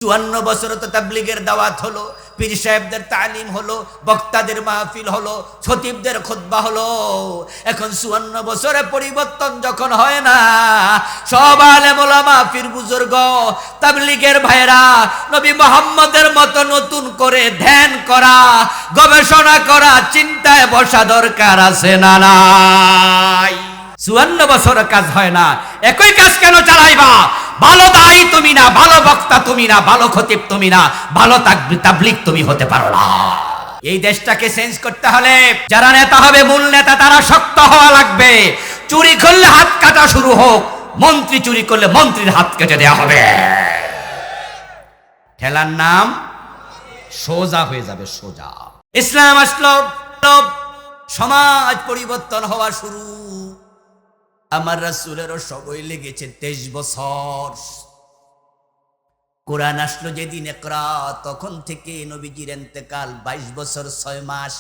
54 বছর তো তাবলীগের দাওয়াত হলো, পীর সাহেবদের তালিম হলো, বক্তাদের মাহফিল হলো, খতিবদের খুতবা হলো। এখন 54 বছরে পরিবর্তন যখন হয় না, সব আলেম ওলামা পীর বুজুর্গ তাবলীগের ভাইরা নবী মুহাম্মদের মতো নতুন করে ধ্যান করা, গবেষণা করা, চিন্তায় বসা দরকার আছে না নাই? 54 বছর কাজ হয় না, একই কাজ কেন চালাইবা? ভালো দায়ী তুমি না, ভালো বক্তা তুমি না, ভালো খতিব তুমি না, ভালো তাবলীগ তুমি হতে পারো না। এই দেশটাকে চেঞ্জ করতে হলে যারা নেতা হবে, মূল নেতা, তারা শক্ত হওয়া লাগবে। চুরি করলে হাত কাটা শুরু হোক, মন্ত্রী চুরি করলে মন্ত্রীর হাত কেটে দেওয়া হবে। খেলার নাম সোজা হয়ে যাবে, সোজা। ইসলাম আসলো, সমাজ পরিবর্তন হওয়া শুরু। আমার রাসূলেরও সময় লেগেছে 23 বছর। কোরআন আসলো যেদিন ইকরা, তখন থেকে নবীজির ইন্তেকাল 22 বছর 6 মাস,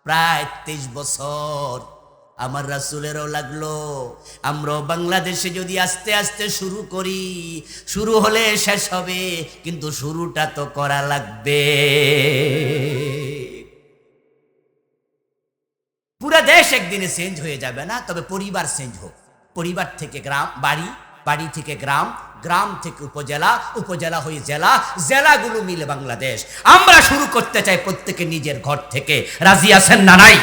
প্রায় 23 বছর আমার রাসূলেরও লাগলো। আমরা বাংলাদেশে যদি আস্তে আস্তে শুরু করি, শুরু হলে শেষ হবে, কিন্তু শুরুটা তো করা লাগবে। পুরা দেশ একদিনে চেঞ্জ হয়ে যাবে না, তবে পরিবার চেঞ্জ হোক। পরিবার থেকে গ্রাম, বাড়ি, বাড়ি থেকে গ্রাম, গ্রাম থেকে উপজেলা, উপজেলা হয়ে জেলা, জেলাগুলো মিলে বাংলাদেশ। আমরা শুরু করতে চাই প্রত্যেকে নিজের ঘর থেকে। রাজি আছেন না নাই?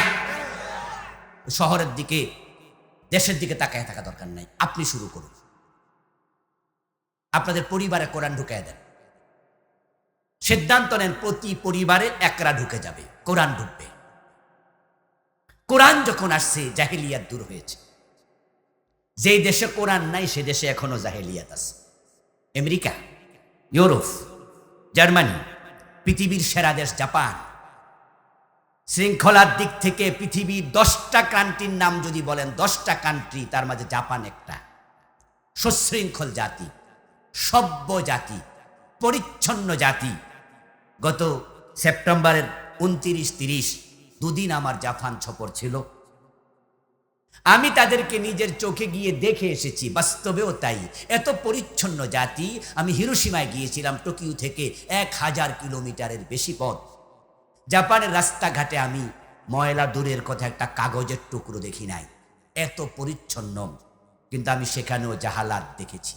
শহরের দিকে, দেশের দিকে তাকায় থাকা দরকার নাই। আপনি শুরু করুন, আপনাদের পরিবারে কোরআন ঢুকায় দেন। সিদ্ধান্ত নেন প্রতি পরিবারে একরা ঢুকে যাবে, কোরআন ঢুকবে। কোরআন যখন আসছে, জাহেলিয়াত দূর হয়েছে। যেই দেশে কোরআন নাই, সে দেশে এখনো জাহেলিয়াত আছে। আমেরিকা, ইউরোপ, জার্মানি, পৃথিবীর সেরা দেশ জাপান। শৃঙ্খলার দিক থেকে পৃথিবীর 10টা কান্ট্রির নাম যদি বলেন, 10টা কান্ট্রি, তার মাঝে জাপান একটা। সুশৃঙ্খল জাতি, সভ্য জাতি, পরিচ্ছন্ন জাতি। গত সেপ্টেম্বরের 29-30 দুদিন আমার জাপান সফর ছিল। আমি তাদেরকে নিজের চোখে গিয়ে দেখে এসেছি, বাস্তবেও তাই। এত পরিচ্ছন্ন জাতি। আমি হিরোশিমায় গিয়েছিলাম, টোকিও থেকে 1000 কিলোমিটারের বেশি পথ। জাপানের রাস্তাঘাটে আমি ময়লা দূরের কথা, একটা কাগজের টুকরো দেখি নাই, এত পরিচ্ছন্ন। কিন্তু আমি সেখানেও জাহালাত দেখেছি।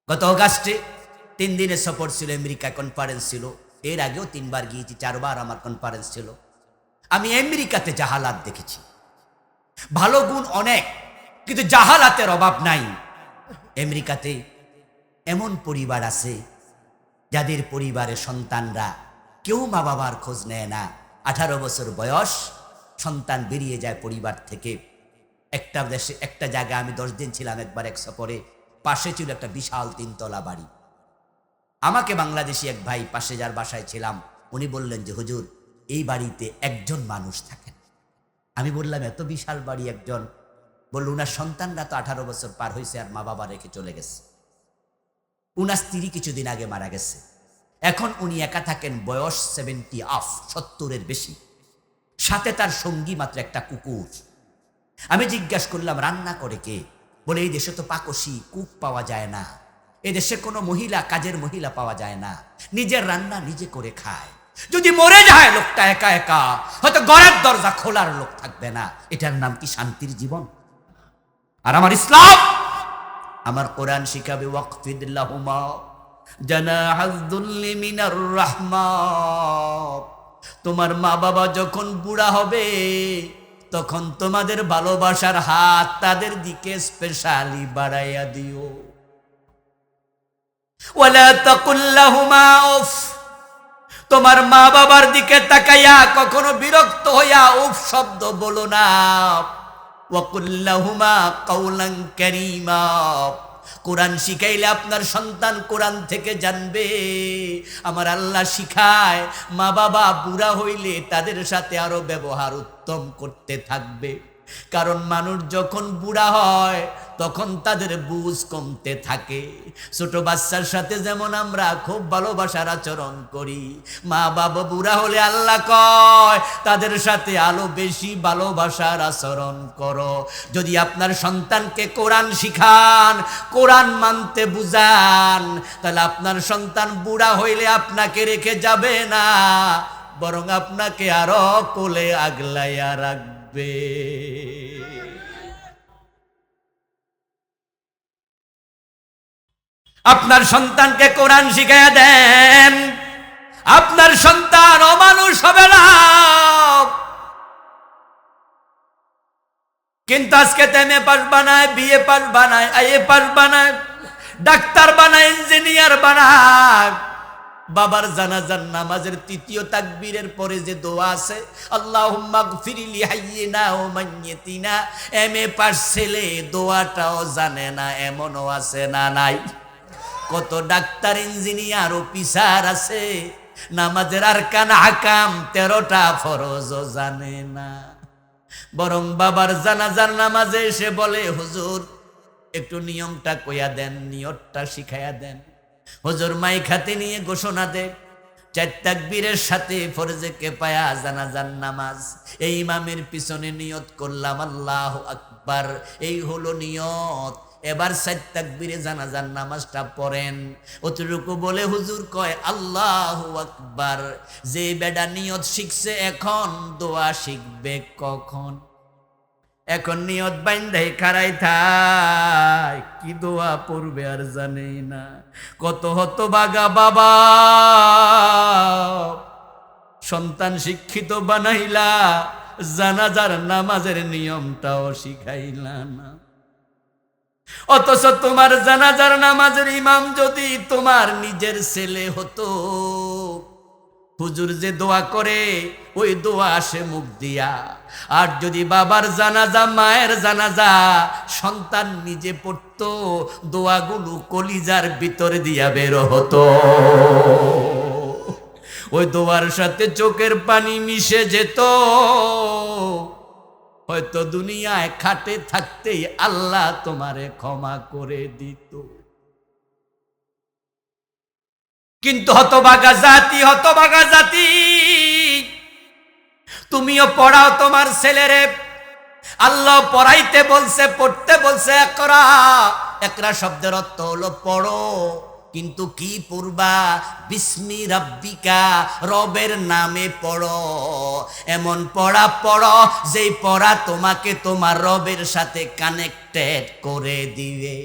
গত অগাস্টে 3 দিনের সফর ছিল, আমেরিকা কনফারেন্স ছিল। এর আগেও 3 বার গিয়েছি, 4 বার আমার কনফারেন্স ছিল। আমি আমেরিকাতে জাহালাত দেখেছি। ভালো গুণ অনেক, কিন্তু জাহালাতের অভাব নাই। আমেরিকাতে এমন পরিবার আছে যাদের পরিবারের সন্তানরা কেউ মা বাবার খোঁজ নেয় না। 18 বছর বয়স, সন্তান বেরিয়ে যায় পরিবার থেকে। একটা দেশে, একটা জায়গায় আমি 10 দিন ছিলাম একবার এক সফরে। পাশে ছিল একটা বিশাল 3 তলা বাড়ি। আমাকে বাংলাদেশি এক ভাই, পাশে যার বাসায় ছিলাম, উনি বললেন যে হুজুর, এই বাড়িতে একজন মানুষ থাকেন। আমি বললাম এত বিশাল বাড়ি একজন? বলল উনার সন্তানরা তো 18 বছর পার হয়েছে আর মা বাবা রেখে চলে গেছে। উনার স্ত্রী কিছুদিন আগে মারা গেছে। এখন উনি একা থাকেন, বয়স 70 বেশি। সাথে তার সঙ্গী মাত্র একটা কুকুর। আমি জিজ্ঞাসা করলাম রান্না করে কে? বলে এই দেশে তো পাকশি, কুক পাওয়া যায় না। এদেশে কোনো মহিলা, কাজের মহিলা পাওয়া যায় না। নিজের রান্না নিজে করে খায়। যদি মরে যায় লোকটা একা একা, হয়তো ঘরের দরজা খোলার লোক থাকবে না। এটার নাম কি শান্তির জীবন? আর আমার ইসলাম, আমার কোরআন শিখাবে ওয়াকফিদ লাহুমা জানাহাজ যুল্লি মিনার রাহমা। তোমার মা বাবা যখন বুড়া হবে, তখন তোমাদের ভালোবাসার হাত তাদের দিকে স্পেশালি বাড়াইয়া দিও। ওয়ালা তাকুল লাহুমা উফ। তোমার মা বাবার দিকে তাকাইয়া কখনো বিরক্ত হইয়া উফ শব্দ বলো না। ওয়াকুল লাহুমা কাওলান কারীমা। কোরআন শিখাইলে আপনার সন্তান কোরআন থেকে জানবে। আমার আল্লাহ শিখায়, মা বাবা বুড়া হইলে তাদের সাথে আরো ব্যবহার উত্তম করতে থাকবে। কারণ মানুষ যখন বুড়া হয়, তখন তাদের বুঝ কমতে থাকে। ছোট বাচ্চার সাথে যেমন আমরা খুব ভালোবাসার আচরণ করি, মা বাবা বুড়া হলে আল্লাহ কয় তাদের সাথে আরো বেশি ভালোবাসার আচরণ করো। যদি আপনার সন্তানকে কোরআন শিখান, কোরআন মানতে বুঝান, তাহলে আপনার সন্তান বুড়া হইলে আপনাকে রেখে যাবে না, বরং আপনাকে আরো কোলে আগলাইয়া রাখবে। আপনার সন্তানকে কোরআন শিখাইয়া দেন, আপনার সন্তান অমানুষ হবে না। কিন্তু আজকে এমএ পাস বানায়, বিএ পাস বানায়, আইএ পাস বানায়, ডাক্তার বানায়, ইঞ্জিনিয়ার বানায়। বাবার জানাজার নামাজের তৃতীয় তাকবীরের পরে যে দোয়া আছে, আল্লাহুম্মা গফির লি হাইয়িনা ওয়া মাইয়িতিনা, এমএ পাস ছেলে দোয়াটাও জানে না, এমনও আছে না নাই? কত ডাক্তার, ইঞ্জিনিয়ার, অফিসার আছে নামাজের আরকান আহকাম 13টা ফরজও জানে না। বরং বাবার জানাজার নামাজে এসে বলে, হুজুর একটু নিয়মটা কইয়া দেন, নিয়তটা শিখাইয়া দেন। হুজুর মাইক হাতে নিয়ে ঘোষণা দেয়, 4 তাকবীরের সাথে ফরজে কিফায়া জানাজার নামাজ, এই ইমামের পিছনে নিয়ত করলাম আল্লাহু আকবার, এই হলো নিয়ত। এবার 4 তাকবীরে জানাজার নামাজটা পড়েন। অতটুকু বলে হুজুর কয় আল্লাহু আকবার। যে বেডা নিয়ত শিখছে এখন দোয়া শিখবে কখন? এখন নিয়ত বাইন্ধাই খাড়াই থাই, কি দোয়া পড়বে আর জানেই না। কত হতভাগা বাবা, সন্তান শিক্ষিত বানাইলা, জানাজার নামাজের নিয়মটাও শিখাইলা না। অথচ তোমার জানাজার নামাজের ইমাম যদি তোমার নিজের ছেলে হতো, হুজুর যে দোয়া করে ওই দোয়া আসে মুখ দিয়া। আর যদি বাবার জানাজা, মায়ের জানাজা সন্তান নিজে পড়তো, দোয়াগুলো কলিজার ভিতর দিয়া বের হতো। ওই দোয়ার সাথে চোখের পানি মিশে যেত। হয়তো দুনিয়ায় খাটে থাকতেই আল্লাহ তোমারে ক্ষমা করে দিত। কিন্তু হতভাগা জাতি, হতভাগা জাতি, তুমিও পড়াও তোমার ছেলেরে। আল্লাহ পড়াইতে বলছে, পড়তে বলছে একরা। একরা শব্দের অর্থ হলো পড়ো, কিন্তু কি পড়বা? বিস্মি রাব্বিকা, রবের নামে পড়ো। এমন পড়া পড়ো যেই পড়া তোমাকে তোমার রবের সাথে কানেক্টেড করে দিবে।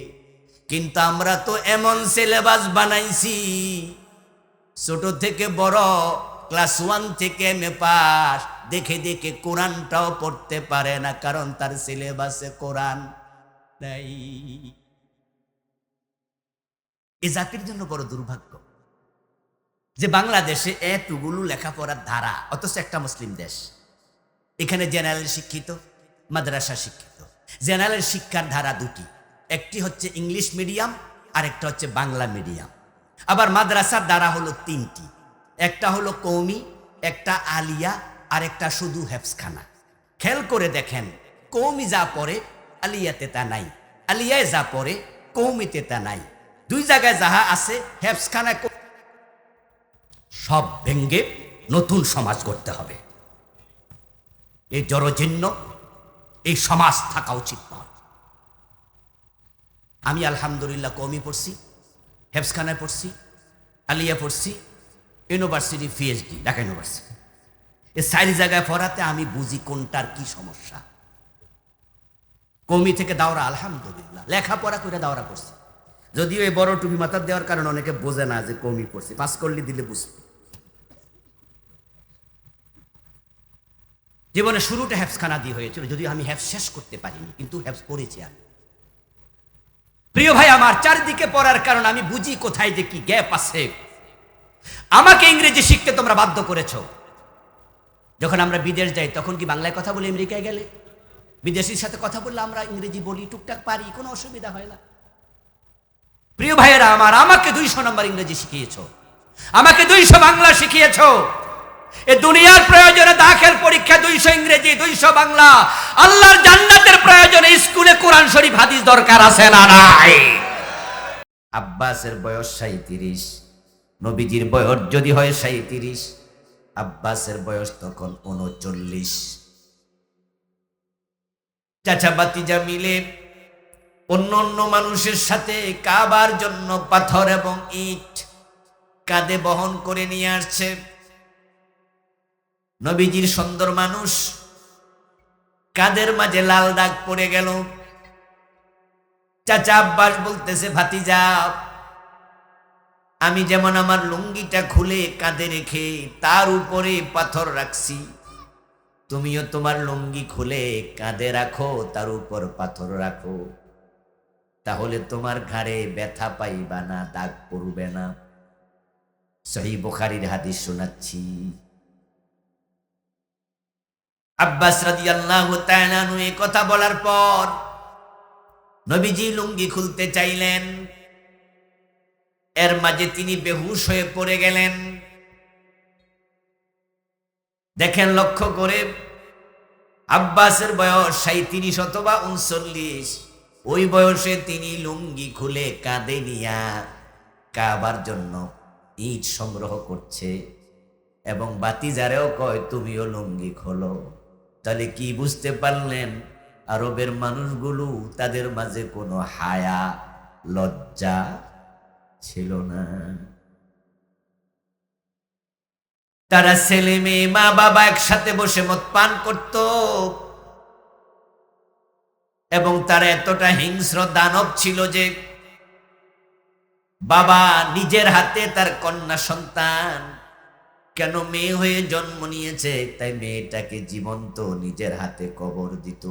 কিন্তু আমরা তো এমন সিলেবাস বানাইছি, ছোট থেকে বড়, ক্লাস 1 থেকে এমএ পাস, দেখে দেখে কোরআনটাও পড়তে পারে না, কারণ তার সিলেবাসে কোরআন নাই। এ জাতির জন্য বড় দুর্ভাগ্য যে বাংলাদেশে এতগুলো লেখাপড়ার ধারা, অথচ একটা মুসলিম দেশ। এখানে জেনারেল শিক্ষিত, মাদ্রাসা শিক্ষিত। জেনারেল শিক্ষার ধারা দুটি, একটি হচ্ছে ইংলিশ মিডিয়াম আর একটা হচ্ছে বাংলা মিডিয়াম। আবার মাদ্রাসার ধারা হলো 3টি, একটা হলো কওমি, একটা আলিয়া, আর একটা শুধু হেফজখানা। খেয়াল করে দেখেন, কওমি যা পড়ে আলিয়াতে তা নাই, আলিয়ায় যা পড়ে কওমিতে তা নাই। 2 জায়গায় যাহা আছে হেফজখানা। সব ভেঙ্গে নতুন সমাজ করতে হবে। এই জড়জীর্ণ এই সমাজ থাকা উচিত নয়। আমি আলহামদুলিল্লাহ কওমি পড়ছি, হেফজখানায় পড়ছি, আলিয়া পড়ছি, ইউনিভার্সিটি পিএইচডি ঢাকা ইউনিভার্সিটি। এই 4 জায়গায় পড়াতে আমি বুঝি কোনটার কি সমস্যা। কওমি থেকে দাওরা আলহামদুলিল্লাহ লেখাপড়া করে দাওরা করছি, যদিও এই বড় টুপি মাথার দেওয়ার কারণে অনেকে বোঝে না যে কওমি পড়ছি, পাস করলে দিলে বুঝবে। জীবনে শুরুটা হেফজখানা দিয়ে হয়েছিল, যদিও আমি হেফজ শেষ করতে পারিনি, কিন্তু হেফজ পড়েছি আমি। প্রিয় ভাই আমার, চারদিকে পড়ার কারণে আমি বুঝি কোথায় যে কি গ্যাপ আছে। আমাকে ইংরেজি শিখতে তোমরা বাধ্য করেছো। যখন আমরা বিদেশ যাই তখন কি বাংলায় কথা বলি? আমেরিকায় গেলে বিদেশির সাথে কথা বললে আমরা ইংরেজি বলি, টুকটাক পারি, কোনো অসুবিধা হয় না। প্রিয় ভাইয়েরা আমার, আমাকে 200 নম্বর ইংরেজি শিখিয়েছো, আমাকে 200 বাংলা শিখিয়েছো। এ দুনিয়ার প্রয়োজনে দাখিল পরীক্ষা 200 ইংরেজি 200 বাংলা, আল্লাহর জান্নাতের প্রয়োজনে স্কুলে কোরআন শরীফ হাদিস দরকার আছে না নাই? আব্বাসের বয়স 37, নবীজির বয়স যদি হয় 37, আব্বাসের বয়স তখন 39। চাচা বাতিজা মিলে অন্য অন্য মানুষের সাথে কাবার জন্য পাথর এবং ইট কাঁধে বহন করে নিয়ে আসছে। নবীজির সুন্দর মানুষ, কাঁধের মাঝে লাল দাগ পড়ে গেল। চাচা আব্বাস বলতেছে, ভাতিজা, আমি যেমন আমার লুঙ্গিটা খুলে কাঁধে রেখে তার উপরে পাথর রাখছি, তুমিও তোমার লুঙ্গি খুলে কাঁধে রাখো, তার উপর পাথর রাখো, তাহলে তোমার ঘাড়ে ব্যথা পাইবা না, দাগ পড়বে না। সহিহ বুখারীর হাদিস শোনাচ্ছি। আব্বাস রাদিয়াল্লাহু তাআলা আনহু এই কথা বলার পর নবীজি লুঙ্গি খুলতে চাইলেন, এর মাঝে তিনি বেহুশ হয়ে পড়ে গেলেন। দেখেন লক্ষ্য করে, আব্বাসের বয়স 37 অথবা 39, ওই বয়সে তিনি লুঙ্গি খুলে কাঁধে নিয়া কাবার জন্য ইট সংগ্রহ করছে এবং বাতিজারেও কয় তুমিও লুঙ্গি খোলো। তাহলে কি বুঝতে পারলেন? আরবের মানুষগুলো, তাদের মাঝে কোনো হায়া লজ্জা ছিল না। তারা ছেলে মেয়ে মা বাবা একসাথে বসে মদ পান করত এবং তারা এতটা হিংস্র দানব ছিল যে বাবা নিজের হাতে তার কন্যা সন্তান কেন মেয়ে হয়ে জন্ম নিয়েছে তাই মেয়েটাকে জীবন্ত নিজের হাতে কবর দিত।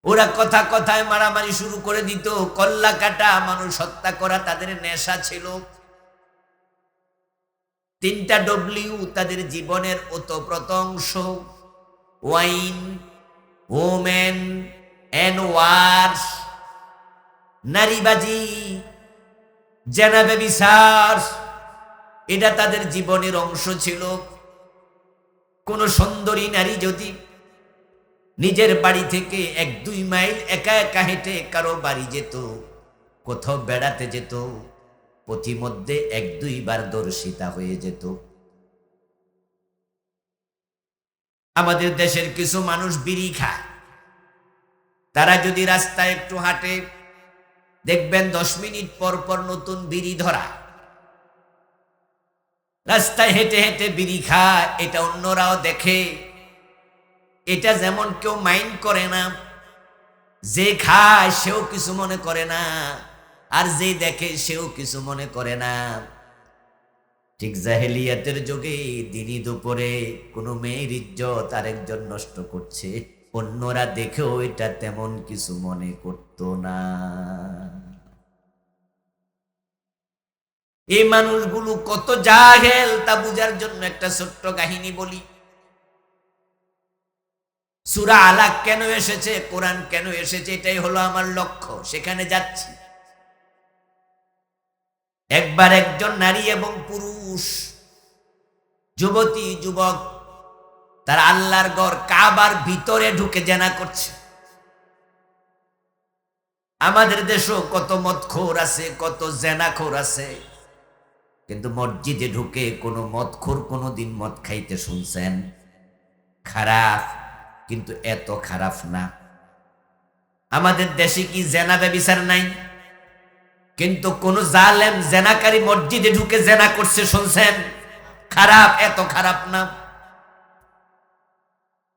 ওরা কথা কথায় মারামারি শুরু করে দিত, কল্লা কাটা, মানুষ হত্যা করা তাদের নেশা ছিল। 3টা ডব্লিউ তাদের জীবনের ওতপ্রোত অংশ: ওয়াইন, ওমেন এন্ড ওয়ার, নারীবাজি, জেনা ব্যভিচার, এটা তাদের জীবনের অংশ ছিল। কোন সুন্দরী নারী যদি নিজের বাড়ি থেকে 1-2 মাইল একা একা হেঁটে কারো বাড়ি যেত, কোথাও বেড়াতে যেত, পথিমধ্যে 1-2 বার দর্শিতা হয়ে যেত। আমাদের দেশের কিছু মানুষ বিড়ি খায়, তারা যদি রাস্তায় একটু হাঁটে দেখবেন 10 মিনিট পর পর নতুন বিড়ি ধরা। রাস্তায় হেঁটে হেঁটে বিড়ি খায়, এটা অন্যরাও দেখে। এটা যেমন কেউ মাইন্ড করে না, যে খায় সেও কিছু মনে করে না, আর যে দেখে সেও কিছু মনে করে না। ঠিক জাহেলিয়াতের যুগে দিনই দুপুরে কোনো মেয়ের ইজ্জত আরেকজন নষ্ট করছে, অন্যরা দেখেও এটা তেমন কিছু মনে করত না। এই মানুষগুলো কত জাহেল তা বুঝার জন্য একটা ছোট্ট কাহিনী বলি। সূরা আলাক কেন এসেছে, কোরআন কেন এসেছে, এটাই হলো আমার লক্ষ্য, সেখানে যাচ্ছি। একবার একজন নারী এবং পুরুষ, যুবতী যুবক, তারা আল্লাহর ঘর কাবার ভিতরে ঢুকে জেনা করছে। আমাদের দেশেও কত মদখোর আছে, কত জেনাখোর আছে, কিন্তু মসজিদে ঢুকে কোনো মদখোর কোনোদিন মদ খাইতে শুনছেন? খারাপ, কিন্তু এত খারাপ না। আমাদের দেশে কি জেনা ব্যভিচার নাই? কিন্তু কোন জালেম জেনাকারী মসজিদে ঢুকে জেনা করছে শুনছেন? খারাপ, এত খারাপ না।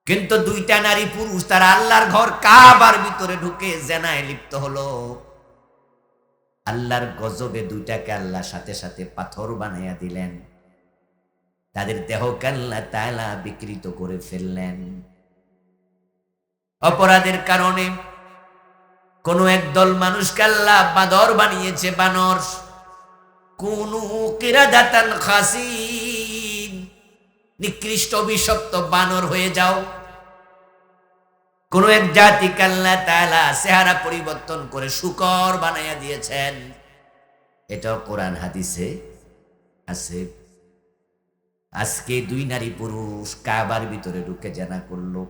কিন্তু 2টা নারী পুরুষ তারা আল্লাহর ঘর কাবার ভিতরে ঢুকে জেনায় লিপ্ত হলো। আল্লাহর গজবে 2টাকে আল্লাহ সাথে সাথে পাথর বানাইয়া দিলেন, তাদের দেহকে আল্লাহ তাআলা বিকৃত করে ফেললেন। অপরাধের কারণে কোন একদল মানুষকে আল্লাহ বাদর বানিয়েছে, বানর। কুনু কিরাদাতান খাসিন, নিকৃষ্ট অভিশপ্ত বানর হয়ে যাও। কোন এক জাতিকে আল্লাহ তাআলা চেহারা পরিবর্তন করে শূকর বানাইয়া দিয়েছেন। এটাও কোরআন হাদিসে আছে। আজকে দুই নারী পুরুষ কাবার ভিতরে ঢুকে জানা করলো,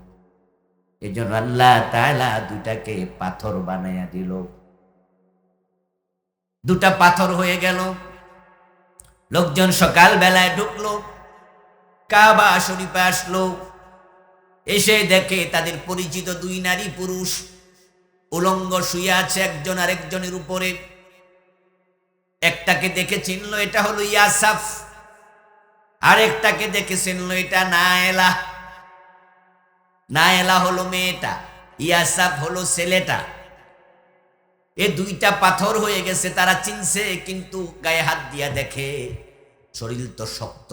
এজন্য আল্লাহ তাআলা দুটাকে পাথর বানাইয়া দিল। দুটা পাথর হয়ে গেল। লোকজন সকাল বেলায় ঢুকলো, কাবা শরীফে আসলো, এসে দেখে তাদের পরিচিত দুই নারী পুরুষ উলঙ্গ শুয়ে আছে একজন আরেকজনের উপরে। একটাকে দেখে চিনল এটা হলো ইয়াসাফ, আরেকটাকে দেখে চিনল এটা নায়েলা। নায়েলা হলো মেয়েটা, ইয়াসাফ হলো ছেলেটা। এ দুইটা পাথর হয়ে গেছে, তারা চিনছে, কিন্তু গায়ে হাত দিয়া দেখে শরীর তো শক্ত,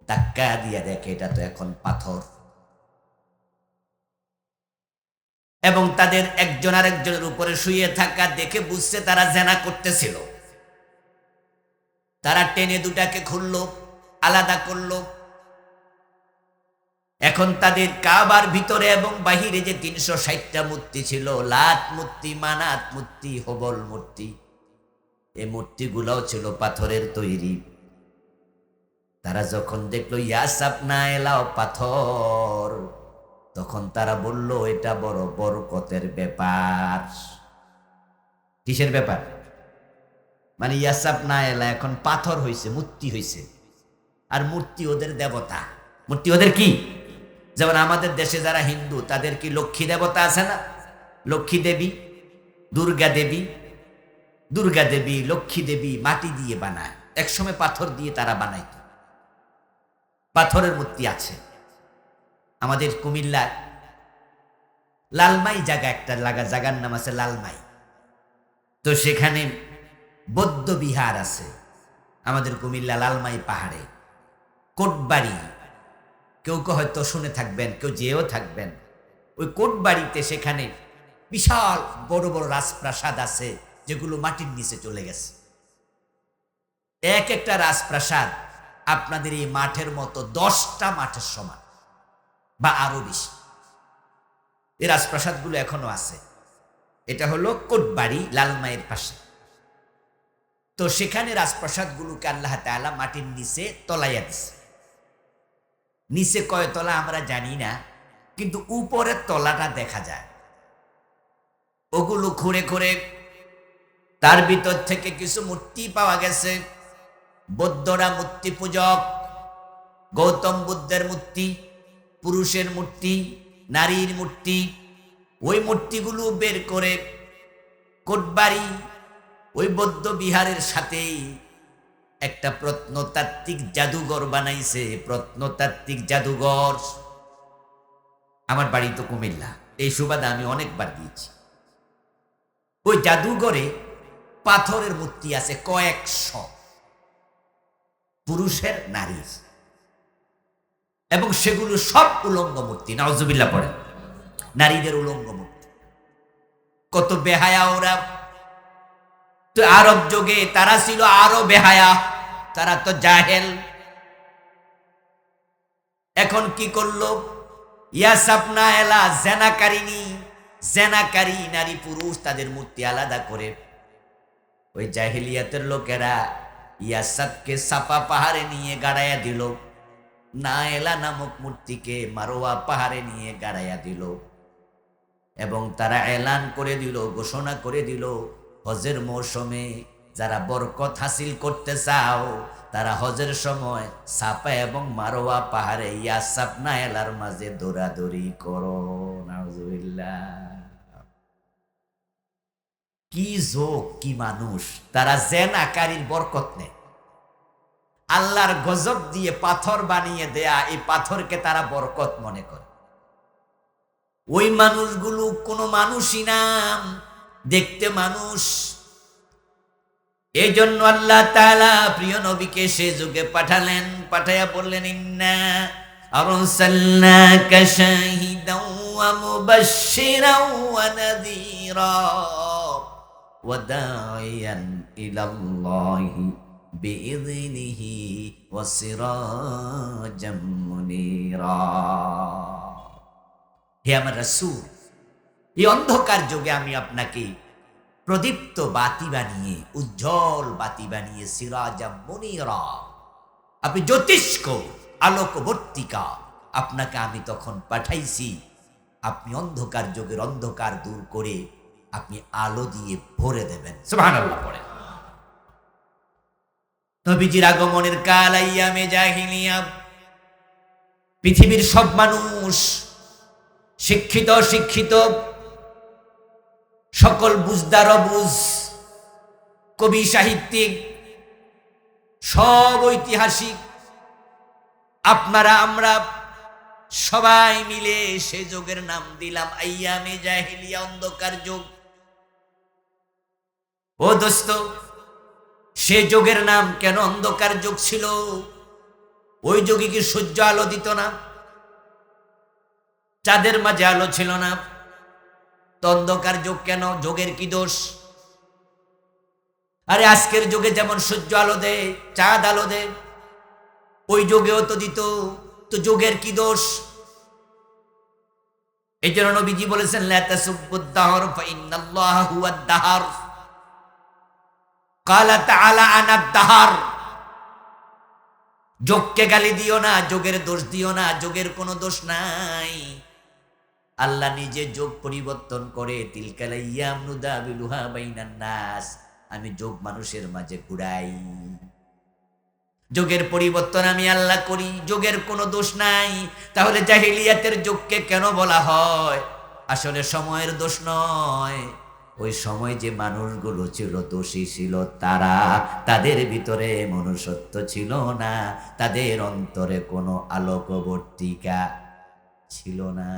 ধাক্কা দিয়া দেখে এটা তো এখন পাথর। এবং তাদের একজন আরেকজনের উপরে শুয়ে থাকা দেখে বুঝছে তারা জেনা করতেছিল। তারা টেনে দুটাকে খুললো, আলাদা করলো। এখন তাদের কাবার ভিতরে এবং বাহিরে যে ৩৬০টা মূর্তি ছিল, লাত মূর্তি, মানাত মূর্তি, হবল মূর্তি, এই মূর্তিগুলোও ছিল পাথরের তৈরি। তারা যখন দেখলো ইয়াসাফ নায়েলাও পাথর, তখন তারা বলল এটা বড় বরকতের ব্যাপার। কিসের ব্যাপার? মানে ইয়াসাফ নায়েলা এখন পাথর হইছে, মূর্তি হইছে। আর মূর্তি ওদের দেবতা। মূর্তি ওদের কি? যেমন আমাদের দেশে যারা হিন্দু, তাদের কি লক্ষ্মী দেবতা আছে না? লক্ষ্মী দেবী, দুর্গা দেবী। দুর্গা দেবী, লক্ষ্মী দেবী মাটি দিয়ে বানায়, একসময় পাথর দিয়ে তারা বানাইত। পাথরের মূর্তি আছে। আমাদের কুমিল্লার লালমাই জায়গা, একটা জায়গার নাম আছে লালমাই। তো সেখানে বৌদ্ধ বিহার আছে আমাদের কুমিল্লা লালমাই পাহাড়ে। কোটবাড়ি, কেউ কেউ হয়তো শুনে থাকবেন, কেউ যেও থাকবেন। ওই কোটবাড়িতে সেখানে বিশাল বড় বড় রাজপ্রাসাদ আছে, যেগুলো মাটির নিচে চলে গেছে। এক একটা রাজপ্রাসাদ আপনাদের এই মাঠের মতো 10টা মাঠের সমান বা আরো বেশি। এই রাজপ্রাসাদগুলো এখনো আছে। এটা হলো কোটবাড়ি, লালমাইয়ের পাশে। তো সেখানে রাজপ্রাসাদগুলোকে আল্লাহ তাআলা মাটির নিচে তলাইয়া দিছে। নিচে কয় তলা আমরা জানি না, কিন্তু উপরের তলাটা দেখা যায়। ওগুলো খুঁড়ে খুঁড়ে তার ভিতর থেকে কিছু মূর্তি পাওয়া গেছে। বৌদ্ধরা মূর্তি পূজক। গৌতম বুদ্ধের মূর্তি, পুরুষের মূর্তি, নারীর মূর্তি। ওই মূর্তিগুলো বের করে কোটবাড়ি ওই বৌদ্ধ বিহারের সাথেই একটা প্রত্নতাত্ত্বিক জাদুঘর বানাইছে। প্রত্নতাত্ত্বিক জাদুঘর। আমার বাড়ি তো কুমিল্লা, এই সুবাদে আমি অনেকবার গিয়েছি। ওই জাদুঘরে পাথরের মূর্তি আছে কয়েকশো, পুরুষের, নারীর, এবং সেগুলো সব উলঙ্গ মূর্তি। নাউজুবিল্লাহ পড়ে। নারীদের উলঙ্গ মূর্তি। কত বেহায়া ওরা! তো আরব যুগে তারা ছিল আরো বেহায়া, তারা তো জাহেল। এখন কি করলো? ইয়াসাফ নায়েলা জেনাকারিনী, জেনাকারী নারী পুরুষ, তাদের মূর্তি আলাদা করে ওই জাহেলিয়াতের লোকেরা ইয়াসাফকে সাফা পাহাড়ে নিয়ে গাড়াইয়া দিল, নায়েলা নামক মূর্তিকে মারোয়া পাহাড়ে নিয়ে গাড়াইয়া দিল। এবং তারা এলান করে দিল, ঘোষণা করে দিল, হজের মৌসুমে যারা বরকত হাসিল করতে চাও, তারা হজের সময় সাফা এবং মারোয়া পাহাড়ে ইয়াসাফ নায়েলার মাঝে দৌড়াদৌড়ি করো। নাউজুবিল্লাহ। কি যোগ, কি মানুষ! তারা জেনাকারীর বরকত নেয়। আল্লাহর গজব দিয়ে পাথর বানিয়ে দেয়া এই পাথরকে তারা বরকত মনে করে। ওই মানুষগুলো কোনো মানুষই নাম, দেখতে মানুষ। এই জন্য আল্লাহ তাআলা প্রিয় নবীকে সে যুগে পাঠালেন। পাঠাইয়া বললেন, ইন্না আরসালনাকা শাহিদাও ওয়া মুবাশশিরাও ওয়া নাযীরা ওয়া দাঈয়ান ইলাল্লাহি বিইযনিহি ওয়া সিরাজাম মুনীরা। হে আমার রাসূল, এই অন্ধকার যুগে আমি আপনাকে প্রদীপ্ত বাতি বানিয়ে, উজ্জ্বল বাতি বানিয়ে, সিরাজাম মুনিরা, আপনি জ্যোতিষ্ক আলোকবর্তিকা, আপনাকে আমি তখন পাঠাইছি, আপনি অন্ধকার যুগের অন্ধকার দূর করে আপনি আলো দিয়ে ভরে দেবেন। সুবহানাল্লাহ পড়ে। নবীজির আগমনের কাল আইয়ামে জাহিলিয়া, পৃথিবীর সব মানুষ, শিক্ষিত অশিক্ষিত, সকল বুঝদার অবুঝ, কবি সাহিত্যিক, সব ঐতিহাসিক, আপনারা আমরা সবাই মিলে সে যুগের নাম দিলাম আইয়ামে জাহিলিয়া, অন্ধকার যুগ। ও দোস্ত, সে যুগের নাম কেন অন্ধকার যুগ ছিল? ওই যুগে কি সূর্য আলো দিত না? চাঁদের মাঝে আলো ছিল না? তো অন্ধকার যুগ কেন? যুগের কি দোষ? আরে আজকের যুগে যেমন সূর্য আলো দেয়, চাঁদ আলো দেয়, ওই যুগেও তো দিত, তো যুগের কি দোষ? এই জন্য নবীজি বলেছেন, লা তাসুব্বুদ দাহর ফাইন্নাল্লাহা হুয়াদ দাহর, ক্বালা তাআলা আনাদ দাহর। যোগকে গালি দিও না, যোগের দোষ দিও না, যোগের কোনো দোষ নাই। আল্লাহ নিজে যোগ পরিবর্তন করে, তিলকাল আইয়াম নুদাবিলুহা বাইনান নাস, আমি যোগ মানুষের মাঝে ঘুরাই। যোগের পরিবর্তন আমি আল্লাহ করি, যোগের কোনো দোষ নাই। তাহলে জাহিলিয়াতের যোগকে কেন বলা হয়? আসলে সময়ের দোষ নয়, ওই সময় যে মানুষগুলো ছিল দোষী ছিল, তাদের ভিতরে মনুষ্যত্ব ছিল না, তাদের অন্তরে কোনো আলোকবর্তিকা ছিল না।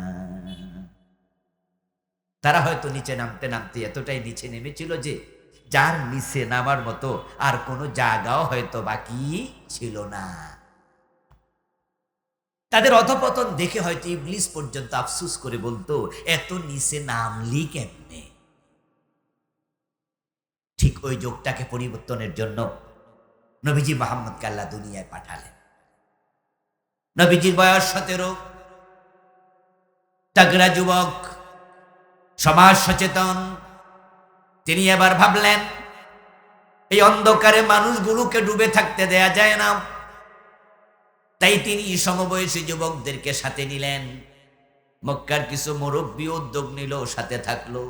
তারা হয়তো নিচে নামতে নামতে এতটাই নিচে নেমেছিল যে যার নিচে নামার মতো আর কোনো জায়গাও হয়তো বাকি ছিল না। তাদের অধপতন দেখে হয়তো ইবলিস পর্যন্ত আফসুস করে বলতো, এত নিচে নামলি কেমনে? ঠিক ওই যোগটাকে পরিবর্তনের জন্য নবীজি মুহাম্মদকে আল্লাহ দুনিয়ায় পাঠালেন। নবীজির বয়স 17, তাগড়া যুবক, সমাজ সচেতন। তিনি এবার ভাবলেন, এই অন্ধকারে মানুষগুলোকে ডুবে থাকতে দেয়া যায় না। তাই তিনি সমবয়সী যুবকদেরকে সাথে নিলেন। মক্কার কিছু মুরব্বী উদ্যোগ নিল, সাথে থাকলো।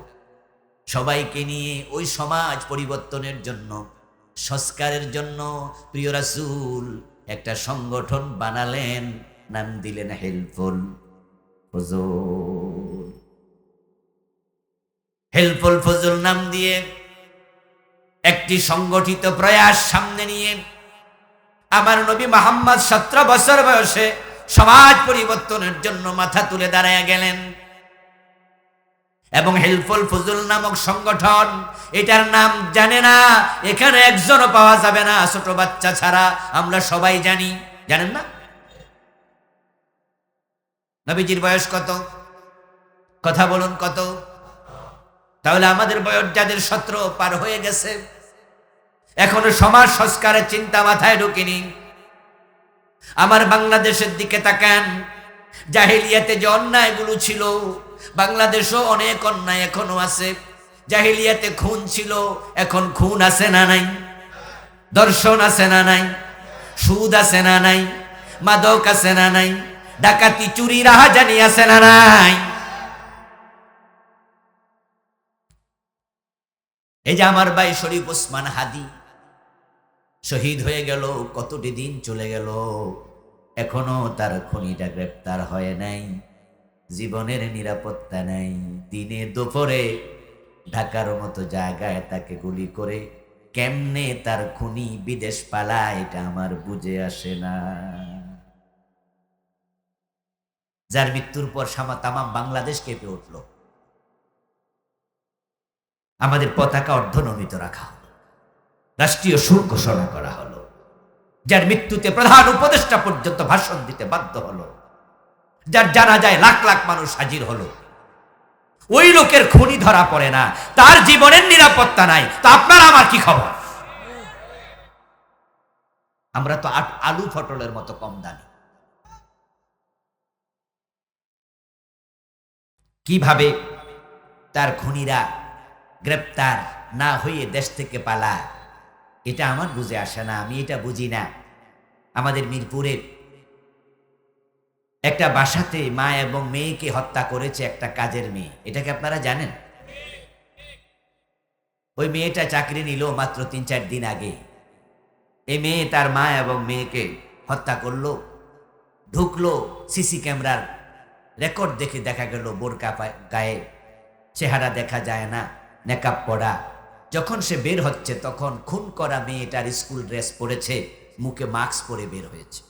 সবাইকে নিয়ে ওই সমাজ পরিবর্তনের জন্য, সংস্কারের জন্য প্রিয় রাসূল একটা সংগঠন বানালেন, নাম দিলেন হেল্পফুল ফজল। হেল্পফুল ফজল নাম দিয়ে একটি সংগঠিত প্রয়াস সামনে নিয়ে আমার নবী মুহাম্মদ 17 বছর বয়সে সমাজ পরিবর্তনের জন্য মাথা তুলে দাঁড়ায় গেলেন। এবং হেল্পফুল ফজল নামক সংগঠন, এটার নাম জানে না, এখানে একজনও পাওয়া যাবে না ছোট বাচ্চা ছাড়া, আমরা সবাই জানি। জানেন না? নবীজির বয়স কত? কথা বলুন, কত? তাহলে আমাদের বয়স যাদের 17 পার হয়ে গেছে, এখনো সমাজ সংস্কারের চিন্তা মাথায় ঢুকেনি। আমার বাংলাদেশের দিকে তাকান, জাহিলিয়াতে যে অন্যায়গুলো ছিল, বাংলাদেশও অনেক অন্যায় এখনো আছে। জাহিলিয়াতে খুন ছিল, এখন খুন আছে না নাই? ধর্ষণ আছে না নাই? সুদ আছে না নাই? মাদক আছে না নাই? ডাকাতি চুরি রাহাজানি আছে না নাই? এই যে আমার ভাই শরীফ ওসমান হাদি শহীদ হয়ে গেল, কতটি দিন চলে গেল, এখনো তার খুনিটা গ্রেপ্তার হয় নাই। জীবনের নিরাপত্তা নাই। দিনে দুপুরে ঢাকার মতো জায়গায় তাকে গুলি করে কেমনে তার খুনি বিদেশ পালায়, এটা আমার বুঝে আসে না। যার মৃত্যুর পর তামাম বাংলাদেশ কেঁপে উঠল। আমাদের পতাকা অর্ধনমিত রাখা হলো, রাষ্ট্রীয় শোক ঘোষণা করা হলো। যার মৃত্যুতে প্রধান উপদেষ্টা পর্যন্ত ভাষণ দিতে বাধ্য হলো, যার জানাজায় লাখ লাখ মানুষ হাজির হলো, ওই লোকের খুনি ধরা পড়ে না, তার জীবনের নিরাপত্তা নাই। তো আপনার আমার কি খবর? আমরা তো আলু পটলের মতো কম দামি। কিভাবে তার খুনিরা গ্রেপ্তার, না হয়ে দেশ থেকে পালা, এটা আমার বুঝে আসে না, আমি এটা বুঝি না। আমাদের মিরপুরের একটা বাসাতে মা এবং মেয়েকে হত্যা করেছে একটা কাজের মেয়ে, এটাকে আপনারা জানেন? ওই মেয়েটা চাকরি নিল মাত্র ৩-৪ দিন আগে। এই মেয়ে তার মা এবং মেয়েকে হত্যা করলো, ঢুকলো সিসি ক্যামেরার রেকর্ড দেখে দেখা গেল বোরকা গায়ে, চেহারা দেখা যায় না, মেকআপ পরা। যখন সে বের হচ্ছে তখন খুন করা মেয়েটার স্কুল ড্রেস পরেছে, মুখে মাস্ক পরে বের হয়েছে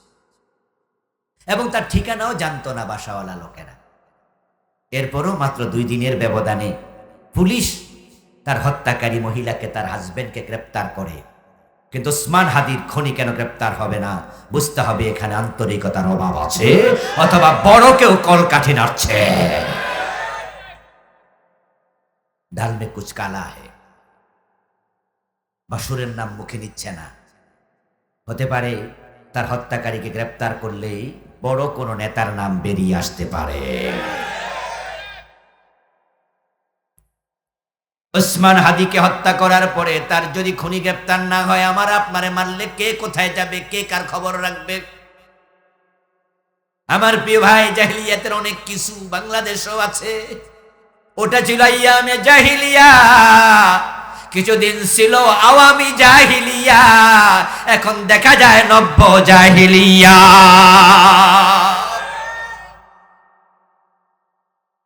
এবং তার ঠিকানাও জানতো না বাসাওয়ালা লোকেরা। এরপরও মাত্র 2 দিনের ব্যবধানে পুলিশ তার হত্যাকারী মহিলাকে, তার হাজবেন্ডকে গ্রেপ্তার করে। কিন্তু ওসমান হাদির খনি কেন গ্রেপ্তার হবে না? বুঝতে হবে এখানে আন্তরিকতার অভাব আছে, অথবা বড় কেউ কলকাঠি নাড়ছে। ডাল মে কুছ কালা হে, বাসুরের নাম মুখে নিচ্ছে না। হতে পারে তার হত্যাকারীকে গ্রেপ্তার করলেই বড় কোনো নেতার নাম বেরিয়ে আসতে পারে। ওসমান হাদিকে হত্যা করার পরে তার যদি খুনি গ্রেপ্তার না হয়, আমার আপনারে মারলে কে কোথায় যাবে, কে কার খবর রাখবে? আমার প্রিয় ভাই, জাহিলিয়াতের অনেক কিছু বাংলাদেশেও আছে। ওটা ছিল আইয়ামে জাহিলিয়া, কিছুদিন ছিল আওয়ামী জাহিলিয়া, এখন দেখা যায় নব্য জাহিলিয়া।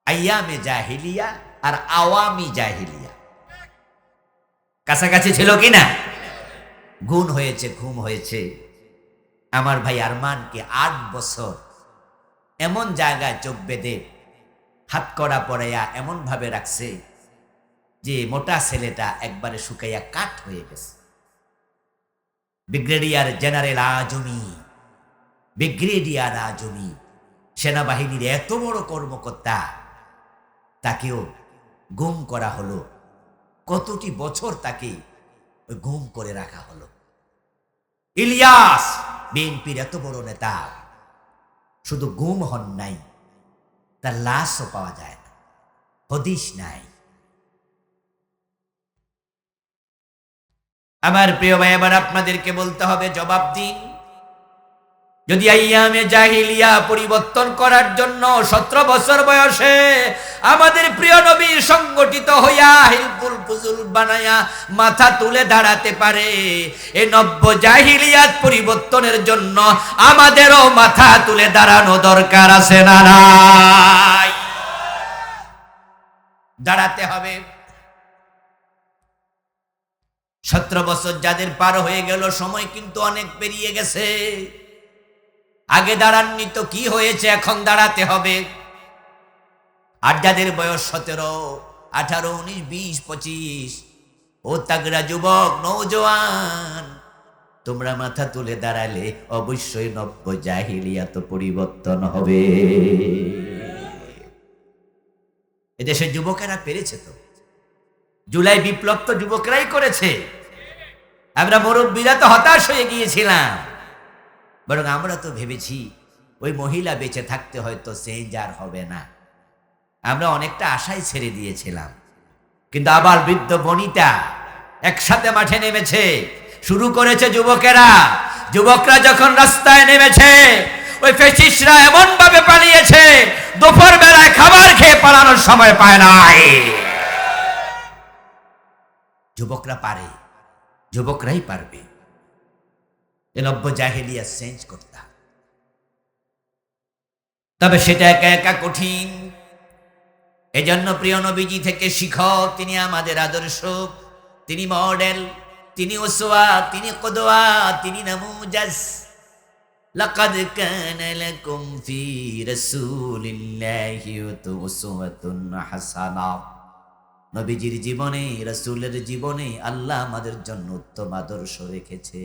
আইয়ামে জাহিলিয়া আর আওয়ামী জাহিলিয়া কাছাকাছি ছিল কিনা? গুণ হয়েছে, ঘুম হয়েছে। আমার ভাই আরমানকে 8 বছর এমন জায়গায় চোখ বেঁধে হাত কড়া পড়াইয়া এমন ভাবে রাখছে যে মোটা ছেলেটা একবারে শুকাইয়া কাঠ হয়ে গেছে। ব্রিগেডিয়ার জেনারেল আজমি সেনাবাহিনীর এত বড় কর্মকর্তা, তাকেও গুম করা হলো। কতটি বছর তাকে ওই গুম করে রাখা হলো। ইলিয়াস বিএনপির এত বড় নেতা, শুধু গুম হন নাই, তার লাশও পাওয়া যায় না, হদিশ নাই। আমার প্রিয় ভাই, এবার আপনাদেরকে বলতে হবে, জবাব দিন। যদি আইয়ামে জাহিলিয়া পরিবর্তন করার জন্য 17 বছর বয়সে আমাদের প্রিয় নবী সংগঠিত হইয়া হিলফুল ফুজুল বানায়া মাথা তুলে দাঁড়াতে পারে, এই নব্য জাহিলিয়াত পরিবর্তনের জন্য আমাদেরও মাথা তুলে দাঁড়ানো দরকার আছে না নাই? দাঁড়াতে হবে। 17 বছর যাদের পার হয়ে গেল, সময় কিন্তু অনেক পেরিয়ে গেছে। আগে দাঁড়াননি তো কি হয়েছে, এখন দাঁড়াতে হবে। আর যাদের বয়স 17, 18, 19, 20, 25, ও তাগড়া যুবক নওজোয়ান, তোমরা মাথা তুলে দাঁড়ালে অবশ্যই নব্য জাহিলিয়াত পরিবর্তন হবে। এদেশের যুবকেরা পেরেছে তো। জুলাই বিপ্লব তো যুবকরাই করেছে। আমরা মুরব্বীরা তো হতাশ হয়ে গিয়েছিলাম, বরং আমরা তো ভেবেছি ওই মহিলা বেঁচে থাকতে হয়তো চেঞ্জ আর হবে না। আমরা অনেকটা আশাই ছেড়ে দিয়েছিলাম। কিন্তু আবার বৃদ্ধ বনিতা একসাথে মাঠে নেমেছে, শুরু করেছে যুবকেরা। যুবকরা যখন রাস্তায় নেমেছে, ওই ফ্যাসিস্টরা এমন ভাবে পালিয়েছে, দুপুর বেলায় খাবার খেয়ে পালানোর সময় পায় নাই। যুবকরা পারে, যুবকরাই পারবে। নব্য জাহেলিয়া চেঞ্জ করতে, তবে সেটা একা একা কঠিন। এজন্য প্রিয় নবীজি থেকে শিখো, তিনি আমাদের আদর্শ, তিনি মডেল, তিনি উসওয়া, তিনি কুদওয়া, তিনি নামুজাজ। লাকাদ কানা লাকুম ফি রাসূলিল্লাহি উসওয়াতুন হাসানা। নবীজির জীবনে, রাসূলের জীবনে আল্লাহ আমাদের জন্য উত্তম আদর্শ রেখেছে।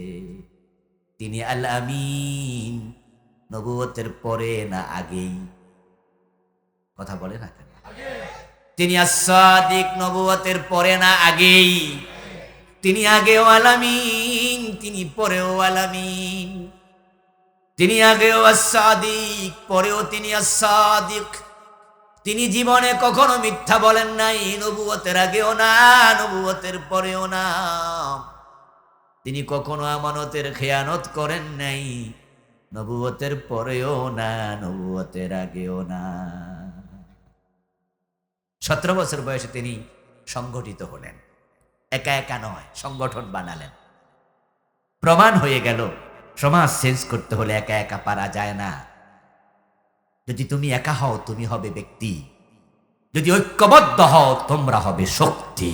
তিনি আল আমিন, নবুয়তের পরে না আগেই? কথা বলে না কেন? তিনি as-সাদিক, নবুয়তের পরে না আগেই? তিনি আগেও আল আমিন, তিনি পরেও আল আমিন। তিনি আগেও as-সাদিক, পরেও তিনি as-সাদিক। তিনি জীবনে কখনো মিথ্যা বলেন নাই, নবুয়তের আগেও না, নবুয়তের পরেও না। তিনি কখনো আমানতের খেয়ানত করেন নাই, নবুয়তের পরেও না, নবুয়তের আগেও না। 17 বছর বয়সে তিনি সংগঠিত হলেন, একা একা নয়, সংগঠন বানালেন। প্রমাণ হয়ে গেল সমাজ চেঞ্জ করতে হলে একা একা পারা যায় না। যদি তুমি একা হও তুমি হবে ব্যক্তি, যদি ঐক্যবদ্ধ হও তোমরা হবে শক্তি।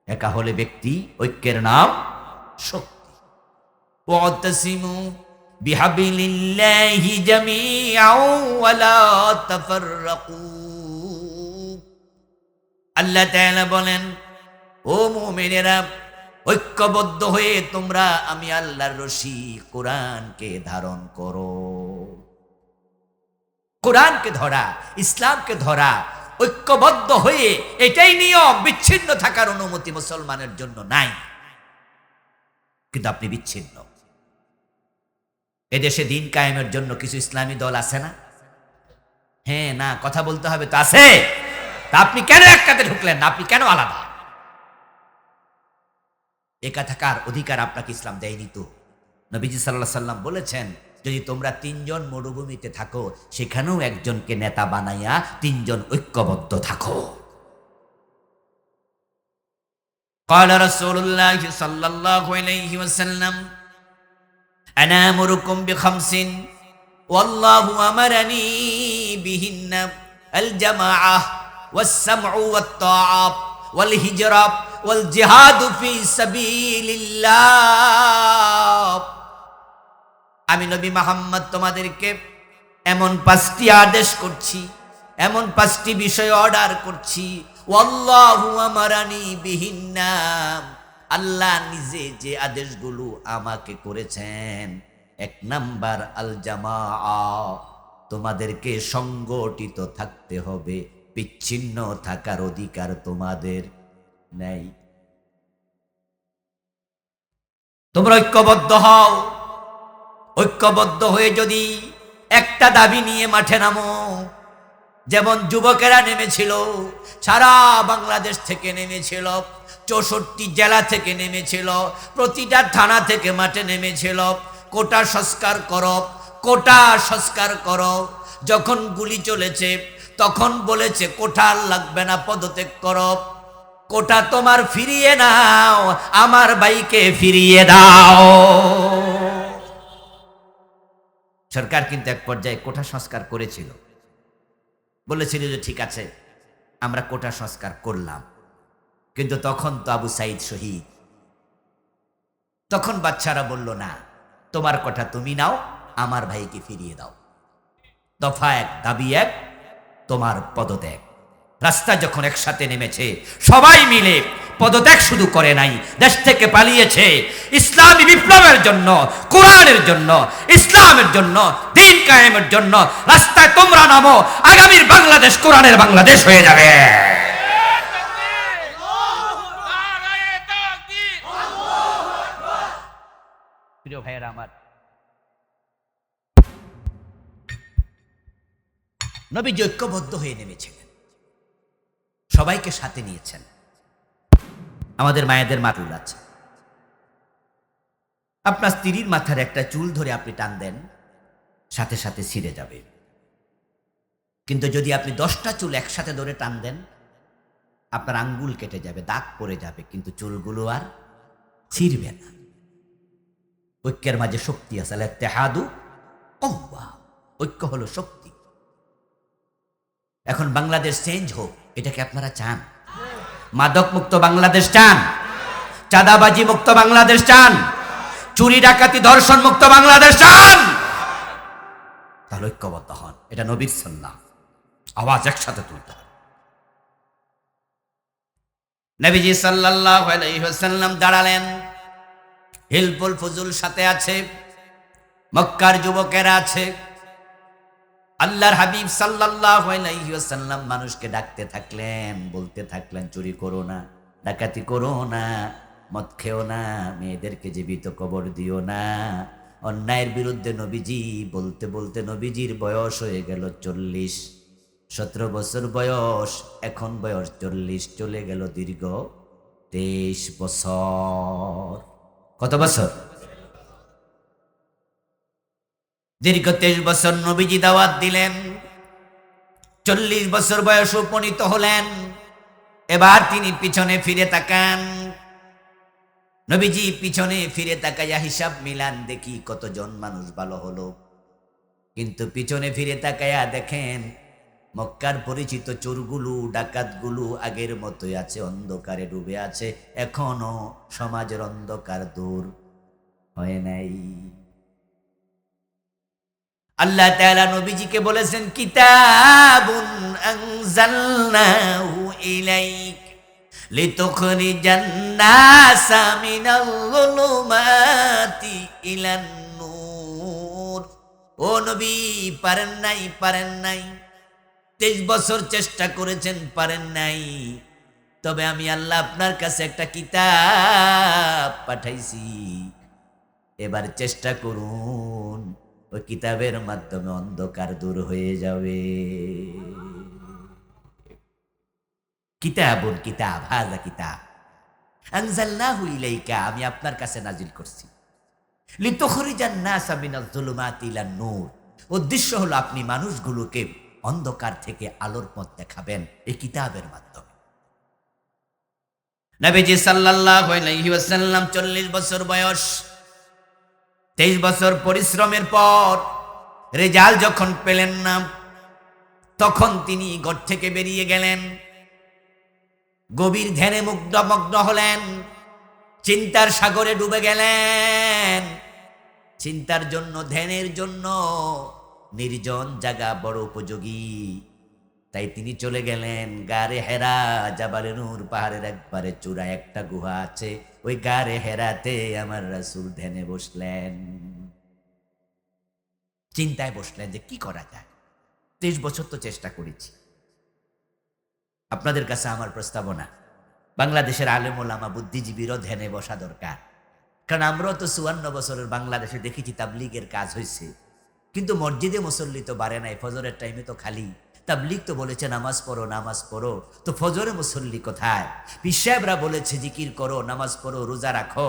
একা হলে ব্যক্তি, ঐক্যের নাম শক্তি। ওয়াতাসিমু বিহাবিলিল্লাহি জামিআন ওয়া লা তাফাররাকু। আল্লাহ তাআলা বলেন, ও মুমিনেরা, ঐক্যবদ্ধ হয়ে তোমরা আমি আল্লাহর রশি কোরআনকে ধারণ করো। কোরআনকে ধরা, ইসলামকে ধরা, ঐক্যবদ্ধ হয়ে, এটাই নিয়ম। বিচ্ছিন্ন থাকার অনুমতি মুসলমানের জন্য নাই। কিন্তু আপনি বিচ্ছিন্ন। এদেশে দিন কায়েমের জন্য কিছু ইসলামী দল আছে না? হ্যাঁ না, কথা বলতে হবে তো, আছে। তা আপনি কেন একটাতে ঢুকলেন না? আপনি কেন আলাদা? একা থাকার অধিকার আপনাকে ইসলাম দেয়নি তো। নবীজি সাল্লাল্লাহু আলাইহি সাল্লাম বলেছেন, যদি তোমরা 3 জন মরুভূমিতে থাকো, সেখানেও একজনকে নেতা বানাইয়া 3 জন ঐক্যবদ্ধ থাকো। قال رسول الله صلى الله عليه وسلم انا امركم بخمس والله امرني بهن الجماعه والسمع والطاعه والهجره والجهاد في سبيل الله। আমি নবী মুহাম্মদ তোমাদেরকে এমন 5টি আদেশ করছি, এমন 5টি বিষয় অর্ডার করছি। ওয়াল্লাহু আমারানি বিহিন্না, আল্লাহ নিজে যে আদেশগুলো আমাকে করেছেন। 1 নাম্বার আল জামাআ, তোমাদেরকে সংগঠিত থাকতে হবে, বিচ্ছিন্ন থাকার অধিকার তোমাদের নেই। তোমরা ঐক্যবদ্ধ হও। ঐক্যবদ্ধ হয়ে যদি একটা দাবি নিয়ে মাঠে নামো, যেমন যুবকেরা নেমেছিল, সারা বাংলাদেশ থেকে নেমেছিল, 64 জেলা থেকে নেমেছিল, প্রতিটা থানা থেকে মাঠে নেমেছিল, কোটা সংস্কার করো, কোটা সংস্কার করো। যখন গুলি চলেছে তখন বলেছে কোটা লাগবে না, পদত্যাগ করো। কোটা তোমার ফিরিয়ে নাও, আমার ভাইকে ফিরিয়ে দাও। সরকার কিন্তু এক পর্যায়ে কোটা সংস্কার করেছিল, বলেছিল যে ঠিক আছে আমরা কোটা সংস্কার করলাম। কিন্তু তখন তো আবু সাইদ শহীদ। তখন বাচ্চারা বলল, না, তোমার কোটা তুমি নাও, আমার ভাইকে ফিরিয়ে দাও। দফা 1, দাবি 1, তোমার পদত্যাগ। রাস্তা যখন একসাথে নেমেছে, সবাই মিলে পদত্যাগ শুধু করে নাই, দেশ থেকে পালিয়েছে ইসলামী বিপ্লবের জন্য, কোরআনের জন্য, ইসলামের জন্য, দিন কায়েমের জন্য। রাস্তায় তোমরা নামো, আগামীর বাংলাদেশ কোরআনের বাংলাদেশ হয়ে যাবে। প্রিয় ভাইয়েরা আমার, নবীজি ঐক্যবদ্ধ হয়ে নেমেছিলেন, সবাইকে সাথে নিয়েছেন। আমাদের মায়েদের মাথা আছে, আপনার স্ত্রীর মাথার একটা চুল ধরে আপনি টান দেন, সাথে সাথে ছিঁড়ে যাবে। কিন্তু যদি আপনি 10টা চুল একসাথে ধরে টান দেন, আপনার আঙ্গুল কেটে যাবে, দাগ পড়ে যাবে, কিন্তু চুলগুলো আর ছিঁড়বে না। ঐক্যের মাঝে শক্তি আছে। ইত্তেহাদু কুওয়া, ঐক্য হলো শক্তি। এখন বাংলাদেশ চেঞ্জ হোক, এটাকে আপনারা চান? মাদক মুক্ত বাংলাদেশ চান? চাঁদাবাজি মুক্ত বাংলাদেশ চান? চুরি ডাকাতি ধর্ষণ মুক্ত বাংলাদেশ চান? তাহলে ঐক্যবদ্ধ হন। এটা নবীর সুন্নাহ, আওয়াজ একসাথে তুলতে হবে। নবীজি সাল্লাল্লাহু আলাইহি ওয়াসাল্লাম দাঁড়ালেন, হিলফুল ফুজুল সাথে আছে, মক্কার যুবকেরা আছে। আল্লাহর হাবিব সাল্লাল্লাহু আলাইহি ওয়াসাল্লাম মানুষকে ডাকতে থাকলেন, বলতে থাকলেন, চুরি করো না, ডাকাতি করো না, মদ খেও না, মেয়েদেরকে জীবিত কবর দিও না। অন্যায়ের বিরুদ্ধে নবীজি বলতে বলতে নবীজির বয়স হয়ে গেল 40। 17 বছর বয়স, এখন বয়স 40, চলে গেল দীর্ঘ 23 বছর। কত বছর? দীর্ঘ 23 বছর নবীজি দাওয়াত দিলেন। 40 বছর বয়স উপনীত হলেন। এবার তিনি পিছনে ফিরে তাকান। নবীজি পিছনে ফিরে তাকাইয়া হিসাব মিলান, দেখি কতজন মানুষ ভালো হলো। কিন্তু পিছনে ফিরে তাকাইয়া দেখেন মক্কার পরিচিত চোরগুলো, ডাকাতগুলো আগের মতোই আছে, অন্ধকারে ডুবে আছে। এখনো সমাজের অন্ধকার দূর হয় নাই। আল্লাহ তাআলা নবীজিকে বলেছেন, কিতাবুন আনজালনাহু ইলাইক লিতুখরিজান নাসা মিনাল যুলুমাতি ইলান নূর। ও নবী, পারেন নাই। 23 বছর চেষ্টা করেছেন, পারেন নাই। তবে আমি আল্লাহ আপনার কাছে একটা কিতাব পাঠাইছি, এবার চেষ্টা করুন, ওই কিতাবের মাধ্যমে অন্ধকার দূর হয়ে যাবে। কিতাবুন, কিতাব, হাযা কিতাব আনজালনাহু ইলাইকা, আমি আপনার কাছে নাজিল করছি। লিতুখরিজান নাসা মিনাজ যুলুমাতি ইলান নূর, উদ্দেশ্য হলো আপনি মানুষগুলোকে অন্ধকার থেকে আলোর পথ দেখাবেন এই কিতাবের মাধ্যমে। নবীজি সাল্লাল্লাহু আলাইহি ওয়াসাল্লাম 40 বছর বয়স, 23 বছর পরিশ্রমের পর রেজাল্ট যখন পেলেন না, তখন তিনি ঘর থেকে বেরিয়ে গেলেন। গভীর ধ্যানে মগ্ন হলেন, চিন্তার সাগরে ডুবে গেলেন। চিন্তার জন্য, ধ্যানের জন্য নির্জন জায়গা বড় উপযোগী। তাই তিনি চলে গেলেন গারে হেরা, জাবালে নূর পাহাড়ের একবারে চূড়ায় একটা গুহা আছে, ওই গারে হেরাতে আমার রাসূল ধ্যানে বসলেন। চিন্তায় বসলেন যে কি করা যায়। 23 বছর তো চেষ্টা করেছি। আপনাদের কাছে আমার প্রস্তাবনা, বাংলাদেশের আলেম ওলামা বুদ্ধিজীবীরও ধ্যানে বসা দরকার। কারণ আমরাও তো 54 বছরের বাংলাদেশে দেখেছি তাবলীগের কাজ হয়েছে, কিন্তু মসজিদে মুসল্লি তো বাড়ে নাই। ফজরের টাইমে তো খালি। তাবলীগ তো বলেছে নামাজ পড়ো, তো ফজরে মুসল্লি কোথায়? পীর সাহেবরা বলেছে জিকির করো, নামাজ পড়ো, রোজা রাখো,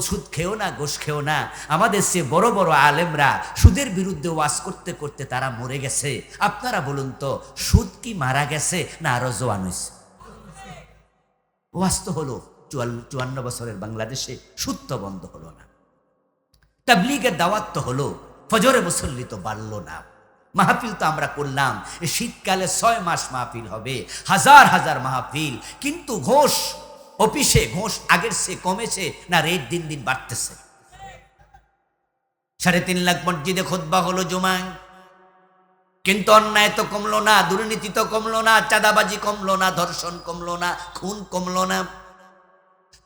সুদ খেও না, ঘুষ খেও না। আমাদের সে বড় বড় আলেমরা সুদের বিরুদ্ধে ওয়াজ করতে করতে তারা মরে গেছে। আপনারা বলুন তো, সুদ কি মারা গেছে না আরো জোয়ান হয়েছে? ওয়াজ তো হলো 54 বছরের বাংলাদেশে, সুদ তো বন্ধ হলো না। তাবলীগের দাওয়াত তো হলো, ফজরে মুসল্লি তো বাড়লো না। মাহফিল তো আমরা করলাম, শীতকালে 6 মাস মাহফিল হবে, হাজার হাজার মাহফিল। কিন্তু ঘোষ, অফিসে ঘোষ আগের সে কমেছে না রেট দিন দিন বাড়তেছে? 3.5 লাখ মসজিদে খুতবা হলো জুমায়, কিন্তু অন্যায় তো কমলো না, দুর্নীতি তো কমলো না, চাঁদাবাজি কমলো না, ধর্ষণ কমলো না, খুন কমলো না।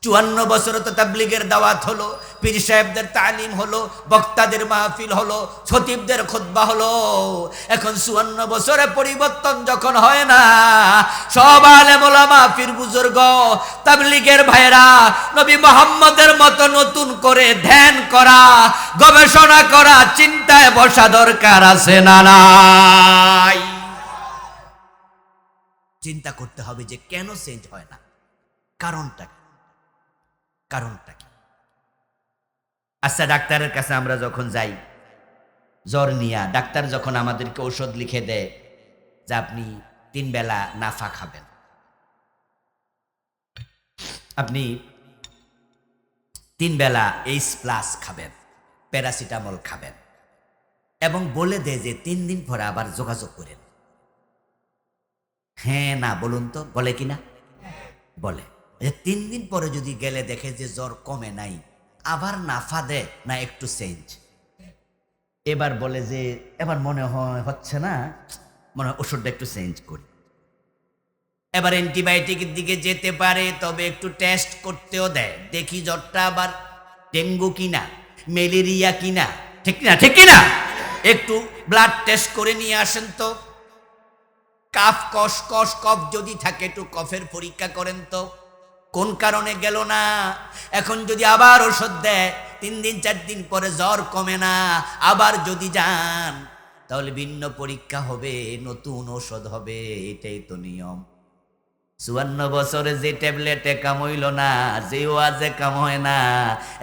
54 বছরে তো তাবলীগের দাওয়াত হলো, পীর সাহেবদের তালিম হলো, বক্তাদের মাহফিল হলো, খতিবদের খুতবা হলো। এখন 54 বছরে পরিবর্তন যখন হয় না, সব আলেম ওলামা, পীর বুজুর্গ, তাবলীগের ভাইরা নবী মুহাম্মদের মতো নতুন করে ধ্যান করা, গবেষণা করা, চিন্তায় বসা দরকার আছে না নাই? চিন্তা করতে হবে যে কেন চেঞ্জ হয় না, কারণটা কি? আচ্ছা, ডাক্তারের কাছে আমরা যখন যাই জ্বর নিয়া, ডাক্তার যখন আমাদেরকে ঔষধ লিখে দেয় যে আপনি 3 বেলা নাফা খাবেন, আপনি 3 বেলা H+ খাবেন, প্যারাসিটামল খাবেন, এবং বলে দেয় যে 3 দিন পরে আবার যোগাযোগ করেন। হ্যাঁ না বলুন তো, বলে কিনা? বলে। 3 দিন পরে যদি গেলে দেখে যে জ্বর কমে নাই, আবার নাফা দেয় না একটু চেঞ্জ। এবার বলে যে এবার মনে হয় হচ্ছে না, মনে হয় ওষুধটা একটু চেঞ্জ করি। এবার অ্যান্টিবায়োটিকের দিকে যেতে পারে, তবে একটু টেস্ট করতেও দেয়, দেখি জ্বরটা আবার ডেঙ্গু কিনা, ম্যালেরিয়া কিনা, ঠিক কিনা একটু ব্লাড টেস্ট করে নিয়ে আসেন তো। কফ যদি থাকে একটু কফের পরীক্ষা করেন তো, কোন কারণে গেল না। এখন যদি আবার ওষুধ দেয়, 3 দিন 4 দিন পরে জ্বর কমে না, আবার যদি যান তাহলে ভিন্ন পরীক্ষা হবে, নতুন ঔষধ হবে, এটাই তো নিয়ম। 54 বছরে যে ট্যাবলেটে কাম হইল না, যে ওয়াজে কাম হয় না,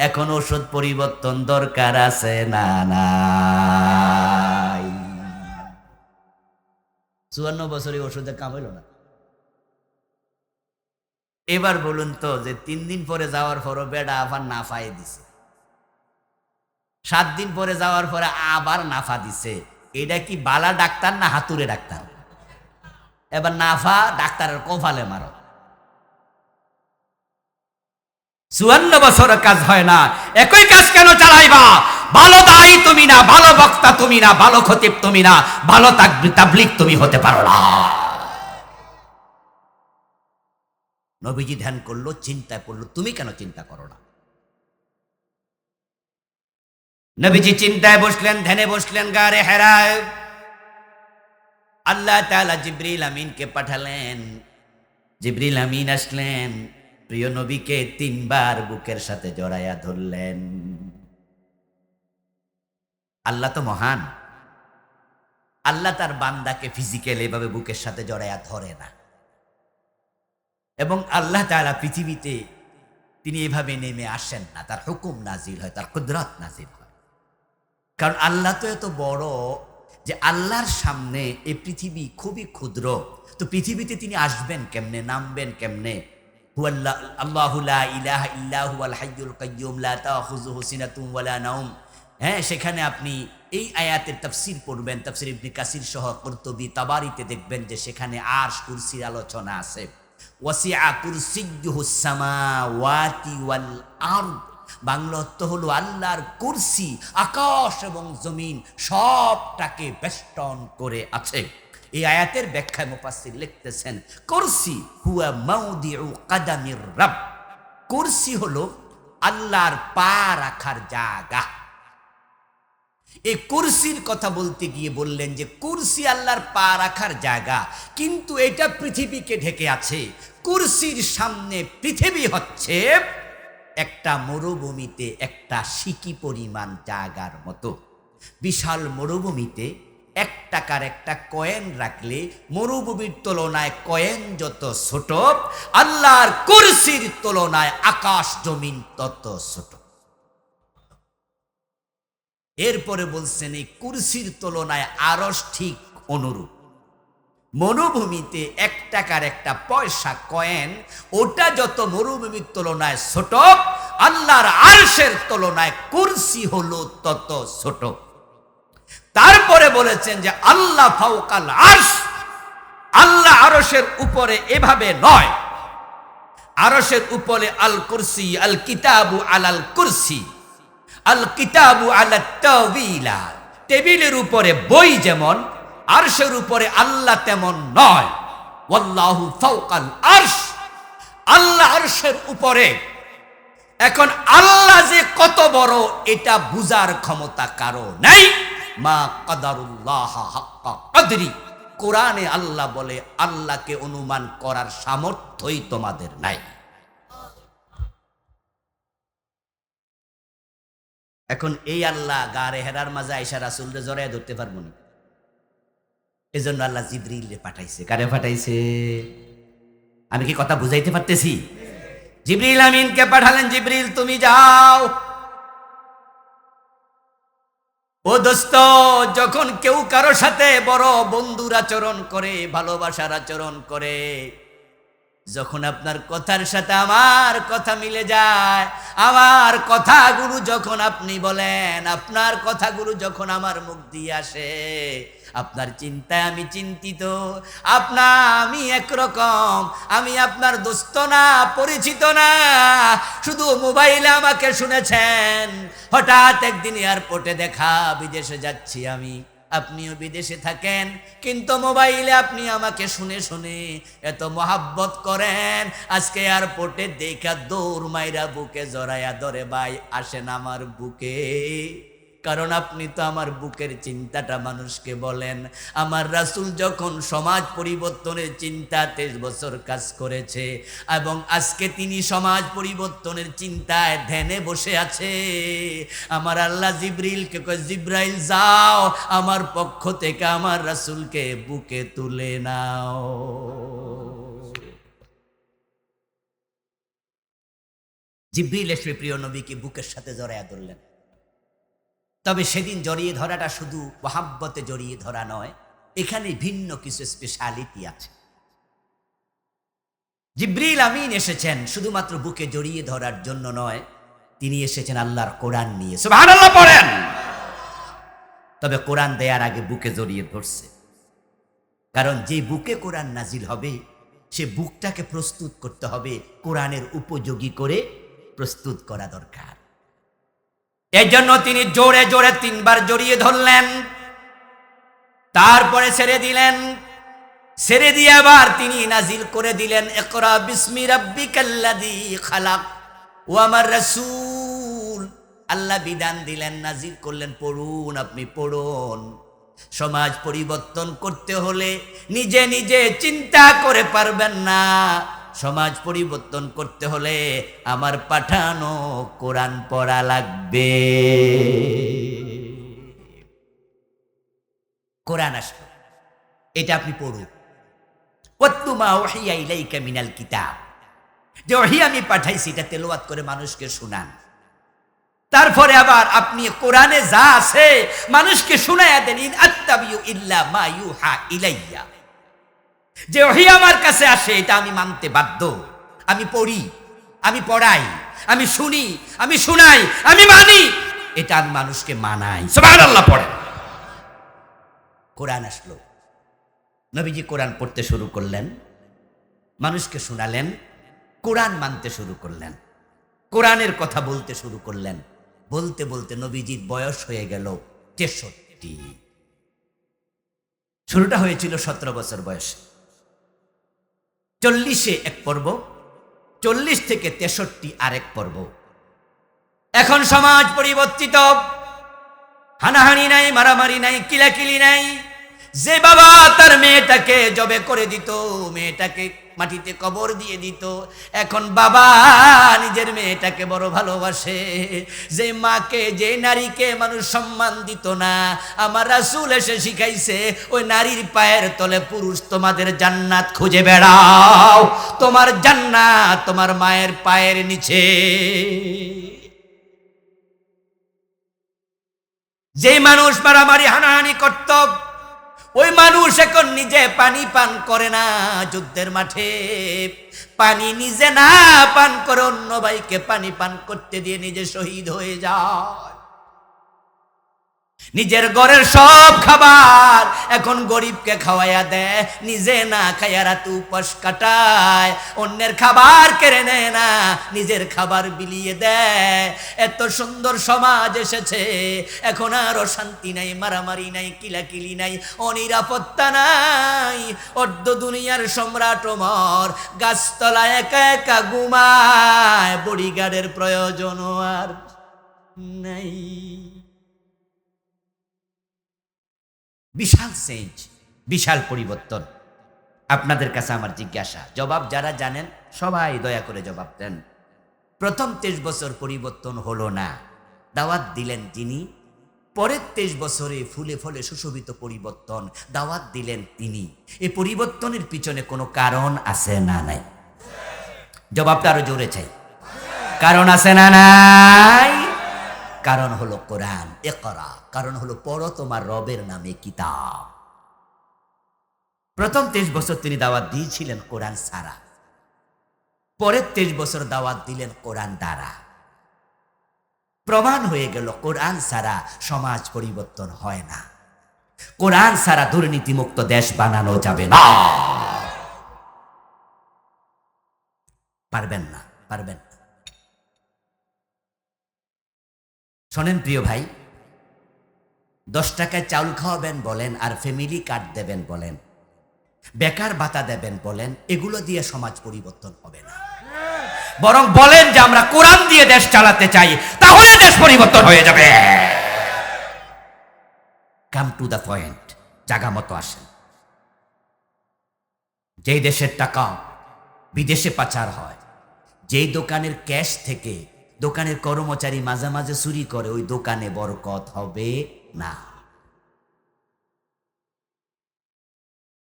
এখন ওষুধ পরিবর্তন দরকার আছে না নাই? 54 বছরে ওষুধে কাম হইল না। এবার বলুন তো, যে 3 দিন পরে যাওয়ার পরও বেড়া আবার নাফাই দিছে, 7 দিন পরে যাওয়ার পরে আবার নাফা দিছে, এটা কি বালা ডাক্তার না হাতুড়ে ডাক্তার? এবার নাফা ডাক্তারের কপালে মারো। 54 বছরের কাজ হয় না, একই কাজ কেন চালাইবা? ভালো দায়ী তুমি না, ভালো বক্তা তুমি না, ভালো খতিব তুমি না, ভালো তাবলীগ তুমি হতে পারো না। নবীজি ধ্যান করলো, চিন্তায় পড়লো, তুমি কেন চিন্তা করো না? নবীজি চিন্তায় বসলেন, ধ্যানে বসলেন গারে হেরায়। আল্লাহ তাআলা জিবরিল আমিনকে পাঠালেন। জিবরিল আমিন আসলেন, প্রিয় নবীকে 3 বার বুকের সাথে জড়াইয়া ধরলেন। আল্লাহ তো মহান, আল্লাহ তার বান্দাকে ফিজিক্যাল এভাবে বুকের সাথে জড়াইয়া ধরে না। এবং আল্লাহ তাআলা পৃথিবীতে তিনি এভাবে নেমে আসেন না, তার হুকুম নাজিল হয়, তার কুদরত নাজিল হয়। কারণ আল্লাহ তো এত বড় যে আল্লাহর সামনে এই পৃথিবী খুবই ক্ষুদ্র। তো পৃথিবীতে তিনি আসবেন কেমনে, নামবেন কেমনে? আল্লাহু লা ইলাহা ইল্লা হুয়াল হাইয়ুল কাইয়্যুম লা তাখুযুহু সিনাতুন ওয়ালা নাওম। হ্যাঁ, সেখানে আপনি এই আয়াতের তাফসীর পড়বেন, তাফসীর ইবনে কাসির সহ কুরতুবী, তাবারিতে দেখবেন যে সেখানে আরশ কুরসির আলোচনা আছে। ওয়াসিআ কুরসিয়্যুহুস সামাওয়াতি ওয়াল আরদ, বাংলা অর্থ হলো আল্লাহর কুরসি আকাশ এবং জমিন সবটাকে বেষ্টন করে আছে। এই আয়াতের ব্যাখ্যায় মুফাসসির লিখতেছেন, কুরসি হুয়া মাউদিউ কাদামির রাব। কুরসি হলো আল্লাহর পা রাখার জায়গা। এই কুরসির কথা বলতে গিয়ে বললেন যে কুরসি আল্লাহর পা রাখার জায়গা, কিন্তু এটা পৃথিবীকে ঢেকে আছে। কুরসির সামনে পৃথিবী হচ্ছে একটা মরুভূমিতে একটা সিকি পরিমাণ জায়গার মতো। বিশাল মরুভূমিতে 1 টাকার একটা কয়েন রাখলে মরুভূমির তুলনায় কয়েন যত ছোট, আল্লাহর কুরসির তুলনায় আকাশ জমিন তত ছোট। এরপরে বলছেন এই কুরসির তুলনায় আরশ ঠিক অনুরূপ। মরুভূমিতে 1 টাকার একটা পয়সা কয়েন, ওটা যত মরুভূমির তুলনায় ছোট, আল্লাহর আরশের তুলনায় কুরসি হলো তত ছোট। তারপরে বলেছেন যে আল্লাহ ফাওকাল আরশ, আল্লাহ আরশের উপরে এভাবে নয়, আরশের উপরে আল কুরসি, আল কিতাবু আলাল কুরসি, আল কিতাবু আলাত তাওবিলা। টেবিলের উপরে বই যেমন, আরশের উপরে আল্লাহ তেমন নয়। ওয়াল্লাহু ফাওকাল আরশ, আল্লাহ আরশের উপরে। এখন আল্লাহ যে কত বড় এটা বুঝার ক্ষমতা কারো নাই। মা কাদারুল্লাহ হাক্কা কদরি, কোরআনে আল্লাহ বলে আল্লাহকে অনুমান করার সামর্থ্যই তোমাদের নাই। এখন এই আল্লাহ গারে হেরার মাঝে আয়েশা রাসূলকে জড়ায় ধরতে পারবো না। এজন্য আল্লাহ জিবরিলকে পাঠাইছে। কারে পাঠাইছে? আমি কি কথা বুঝাইতে পারতেছি? জিবরিল আমিনকে পাঠালেন, জিবরিল তুমি যাও। ও দোস্ত, যখন কেউ কারো সাথে বড় বন্ধুর আচরণ করে, ভালোবাসার আচরণ করে, যখন আপনার কথার সাথে আমার কথা মিলে যায়, আমার কথাগুলো যখন আপনি বলেন, আপনার কথাগুলো যখন আমার মুখ দিয়ে আসে, আপনার চিন্তায় আমি চিন্তিত, আমি একরকম, আমি আপনার দোস্ত না, পরিচিত না, শুধু মোবাইলে আমাকে শুনেছেন। হঠাৎ একদিন এয়ারপোর্টে দেখা, বিদেশে যাচ্ছি আমি, আপনিও বিদেশে থাকেন, কিন্তু মোবাইলে আপনি আমাকে শুনে শুনে এত মহাব্বত করেন, আজকে এয়ারপোর্টে দেখা দৌড় মাইরা বুকে জড়াইয়া ধরে, ভাই আসেন আমার বুকে, কারণ আপনি তো আমার বুকের চিন্তাটা মানুষকে বলেন। আমার রাসূল যখন সমাজ পরিবর্তনের চিন্তা 23 বছর কাজ করেছে এবং আজকে তিনি সমাজ পরিবর্তনের চিন্তায় ধ্যানে বসে আছে, আমার আল্লাহ জিবরিলকে কয়, জিব্রাইল যাও আমার পক্ষ থেকে আমার রাসূলকে বুকে তুলে নাও। জিবরিল এসে প্রিয় নবীকে বুকের সাথে জড়ায়া ধরলেন। তবে সেদিন জড়িয়ে ধরাটা শুধু মহাব্বতে জড়িয়ে ধরা নয়, এখানে ভিন্ন কিছু স্পেশালিটি আছে। জিবরিল আমিন এসেছেন শুধুমাত্র বুকে জড়িয়ে ধরার জন্য নয়, তিনি এসেছেন আল্লাহর কোরআন নিয়ে। সুবহানাল্লাহ পড়েন। তবে কোরআন দেওয়ার আগে বুকে জড়িয়ে ধরছে, কারণ যে বুকে কোরআন নাজিল হবে সে বুকটাকে প্রস্তুত করতে হবে, কোরআনের উপযোগী করে প্রস্তুত করা দরকার। এর জন্য তিনি জোরে জোরে 3 বার জড়িয়ে ধরলেন, তারপরে ছেড়ে দিলেন। ছেড়ে দিয়ে আবার তিনি নাজিল করে দিলেন, ইকরা বিসমি রাব্বিকাল্লাযী খালাক। ও আমার রাসূল, আল্লাহ বিধান দিলেন, নাজিল করলেন, পড়ুন, আপনি পড়ুন। সমাজ পরিবর্তন করতে হলে নিজে নিজে চিন্তা করে পারবেন না, সমাজ পরিবর্তন করতে হলে আমার পাঠানো কোরআন পড়া লাগবে। কোরআন আসলো, এটা আপনি পড়ুন। ওয়াতলু মা উহিয়া ইলাইকা মিনাল কিতাব, যে ওহী আমি পাঠাইছি এটা তেলাওয়াত করে মানুষকে শোনান। তারপরে আবার আপনি কোরআনে যা আছে মানুষকে শোনায়া দেন। ইন আত্তাবিউ ইল্লা মা ইউহা ইলাইয়া, যে ওহী আমার কাছে আসে এটা আমি মানতে বাধ্য। আমি পড়ি, আমি পড়াই, আমি শুনি, আমি শোনাই, আমি মানি, এটা আমি মানুষকে মানাই। সুবহানাল্লাহ পড়েন। কোরআন আসলো, নবীজি কোরআন পড়তে শুরু করলেন, মানুষকে শোনালেন, কোরআন মানতে শুরু করলেন, কোরআনের কথা বলতে শুরু করলেন। বলতে বলতে নবীজির বয়স হয়ে গেল 63। শুরুটা হয়েছিল 17 বছর বয়সে, 40-এ এক পর্ব, 40 থেকে 63 আরেক পর্ব। এখন সমাজ পরিবর্তিত, হানাহানি নাই, মারামারি নাই, কিলাকিলি নাই। যে বাবা তার মেয়েটাকে জবে করে দিত, মেয়েটাকে মাটিতে কবর দিয়ে দিত, এখন বাবা নিজের মেয়েটাকে বড় ভালোবাসে। যে মাকে, যে নারীকে মানুষ সম্মান দিত না, আমার রাসূল এসে শিখাইছে ওই নারীর পায়ের তলে পুরুষ তোমাদের জান্নাত খুঁজে বেড়াও, তোমার জান্নাত তোমার মায়ের পায়ের নিচে। যে মানুষ মারামারি হানাহানি করত, ওই মানুষ এখন নিজে পানি পান করে না। যুদ্ধের মাঠে পানি নিজে না পান করে অন্য ভাইকে পানি পান করতে দিয়ে নিজে শহীদ হয়ে যায়। নিজের ঘরের সব খাবার এখন গরিবকে খাওয়াইয়া দেয়, নিজে না খাইয়া রাতে উপাস কাটায়। অন্যের খাবার কেড়ে নেয় না, নিজের খাবার বিলিয়ে দেয়। এত সুন্দর সমাজ এসেছে, এখন আর অশান্তি নাই, মারামারি নাই, কিলাকিলি নাই, অনিরাপত্তা নাই। অর্ধ দুনিয়ার সম্রাট ওমর গাছতলায় একা একা ঘুমায়, বডিগার্ডের প্রয়োজন আর নাই। বিশাল চেঞ্জ, বিশাল পরিবর্তন। আপনাদের কাছে আমার জিজ্ঞাসা, জবাব যারা জানেন সবাই দয়া করে জবাব দেন। প্রথম 23 বছর পরিবর্তন হলো না, দাওয়াত দিলেন তিনি। পরের 23 বছরে ফুলে ফলে সুশোভিত পরিবর্তন, দাওয়াত দিলেন তিনি। এই পরিবর্তনের পিছনে কোনো কারণ আছে না নাই? জবাবটা আরো জোরে চাই। কারণ আছে না নাই? কারণ হলো কোরআন। ইকরা, কারণ হলো পড়ো তোমার রবের নামে কিতাব। প্রথম 23 বছর তিনি দাওয়াত দিয়েছিলেন কোরআন ছাড়া, পরের 23 বছর দাওয়াত দিলেন কোরআন দ্বারা। প্রমাণ হয়ে গেল কোরআন ছাড়া সমাজ পরিবর্তন হয় না, কোরআন ছাড়া দুর্নীতিমুক্ত দেশ বানানো যাবে না। পারবেন না, পারবেন না। শোনেন প্রিয় ভাই, 10 টাকায় চাউল খাওয়াবেন বলেন, আর ফ্যামিলি কার্ড দেবেন বলেন, বেকার ভাতা দেবেন বলেন, এগুলো দিয়ে সমাজ পরিবর্তন হবে না। বরং বলেন যে আমরা কোরআন দিয়ে দেশ চালাতে চাই, তাহলে দেশ পরিবর্তন হয়ে যাবে। কাম টু দ্য পয়েন্ট, জাগা মতো আসেন। যেই দেশের টাকা বিদেশে পাচার হয়, যেই দোকানের ক্যাশ থেকে দোকানের কর্মচারী মাঝে মাঝে চুরি করে, ওই দোকানে বরকত হবে না।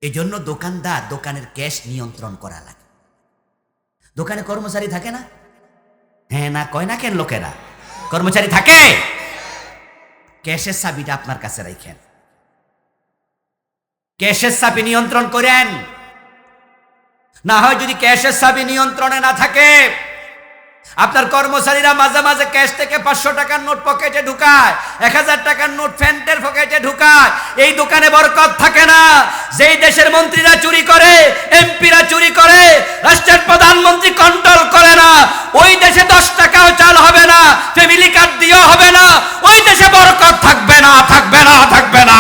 এজন্য দোকানদার দোকানের ক্যাশ নিয়ন্ত্রণ করা লাগে। দোকানে কর্মচারী থাকে না? হ্যাঁ না কয় না কেন লোকেরা? কর্মচারী থাকে। ক্যাশের চাবিটা আপনার কাছে রাখেন, ক্যাশের চাবি নিয়ন্ত্রণ করেন। না হয় যদি ক্যাশের চাবি নিয়ন্ত্রণে না থাকে, আপনার কর্মচারীরা মাঝে মাঝে ক্যাশ থেকে 500 টাকার নোট পকেটে ঢুকায়, 1000 টাকার নোট প্যান্টের পকেটে ঢুকায়, এই দোকানে বরকত থাকে না। যেই দেশের মন্ত্রীরা চুরি করে, এমপিরা চুরি করে, রাষ্ট্রের প্রধানমন্ত্রী কন্ট্রোল করে না, ওই দেশে 10 টাকাও চাল হবে না, ফ্যামিলি কার্ড দিয়েও হবে না, ওই দেশে বরকত থাকবে না, থাকবে না, থাকবে না,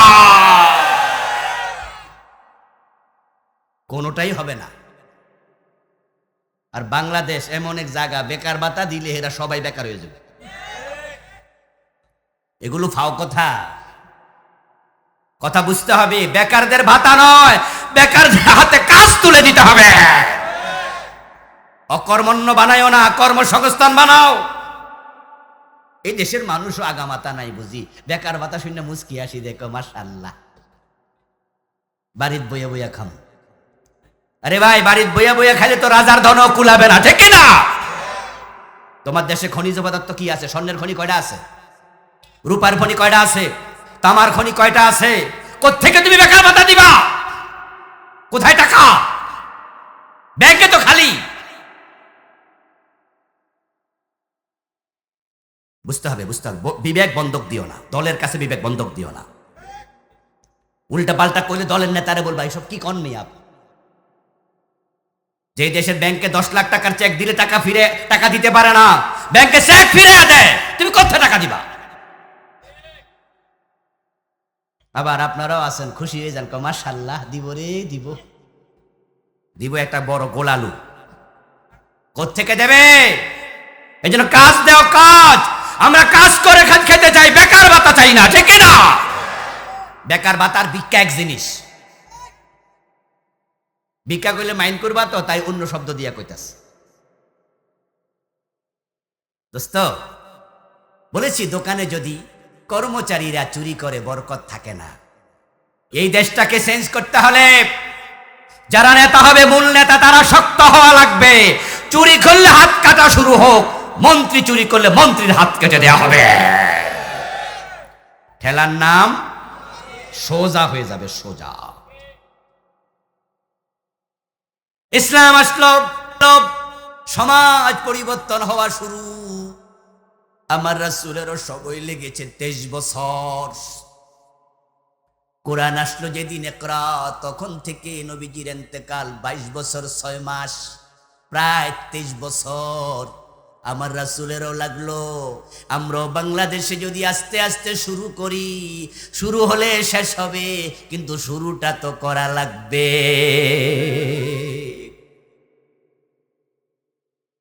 কোনোটাই হবে না। আর বাংলাদেশ এমন এক জায়গা, বেকার ভাতা দিলে এরা সবাই বেকার হয়ে যাবে। এগুলো ফাও কথা, কথা বুঝতে হবে। বেকারদের ভাতা নয়, বেকারদের হাতে কাজ তুলে দিতে হবে। অকর্মণ্য বানায়ও না, কর্মসংস্থান বানাও। এই দেশের মানুষও আগামাতা নাই বুঝি, বেকার ভাতা শুনে মুস্কি আসি, দেখো মাশাআল্লাহ, বাড়িত বইয়া বইয়া খাম। আরে ভাই, বাড়ির বইয়া বইয়া খাইলে তো রাজার ধন কুলাবে না, ঠিক না? তোমার দেশে খনিজ পদার্থ কি আছে? স্বর্ণের খনি কয়টা আছে? রূপার খনি কয়টা আছে? তামার খনি কয়টা আছে? কোত্থেকে তুমি বেকার ভাতা দিবা? কোথায় টাকা? ব্যাংকে তো খালি। বুঝতে হবে, বুঝতে হবে। বিবেক বন্ধক দিও না, দলের কাছে বিবেক বন্ধক দিও না। উল্টা পাল্টা করলে দলের নেতারে বলবা এসব কি কননি আপনি। যে দেশের ব্যাংকে 10 লাখ টাকার চেক দিলে টাকা দিতে পারে না, ব্যাংকে চেক ফিরে দেয়, তুমি কোথায় টাকা দিবা? আবার আপনারাও আছেন, খুশি হয়ে যান, মাশাআল্লাহ, দিব রে দিব, দিব একটা বড় গোলালু। কোত্থেকে দেবে? এই জন্য কাজ দেও, কাজ। আমরা কাজ করে খেতে চাই, বেকার ভাতা চাই না, ঠিক না? বেকার ভাতার ভিক্ষা এক জিনিস। ভিক্ষা করলে মাইন্ড করবা তো, তাই অন্য শব্দ দিয়া কইতাস। দোস্ত বলেছি, দোকানে যদি কর্মচারীরা চুরি করে বরকত থাকে না। এই দেশটাকে চেঞ্জ করতে হলে যারা নেতা হবে, মূল নেতা, তারা শক্ত হওয়া লাগবে। চুরি করলে হাত কাটা শুরু হোক, মন্ত্রী চুরি করলে মন্ত্রীর হাত কেটে দেওয়া হবে। ঠেলার নাম সোজা হয়ে যাবে, সোজা। ইসলাম আসলো, সমাজ পরিবর্তন হওয়া শুরু। আমার রাসূলেরও সময় লেগেছে 23 বছর। কোরআন আসলো যেদিন ইকরা, তখন থেকে নবীজির ইন্তেকাল 22 বছর 6 মাস, প্রায় 23 বছর আমার রাসূলেরও লাগলো। আমরাও বাংলাদেশে যদি আস্তে আস্তে শুরু করি, শুরু হলে শেষ হবে, কিন্তু শুরুটা তো করা লাগবে।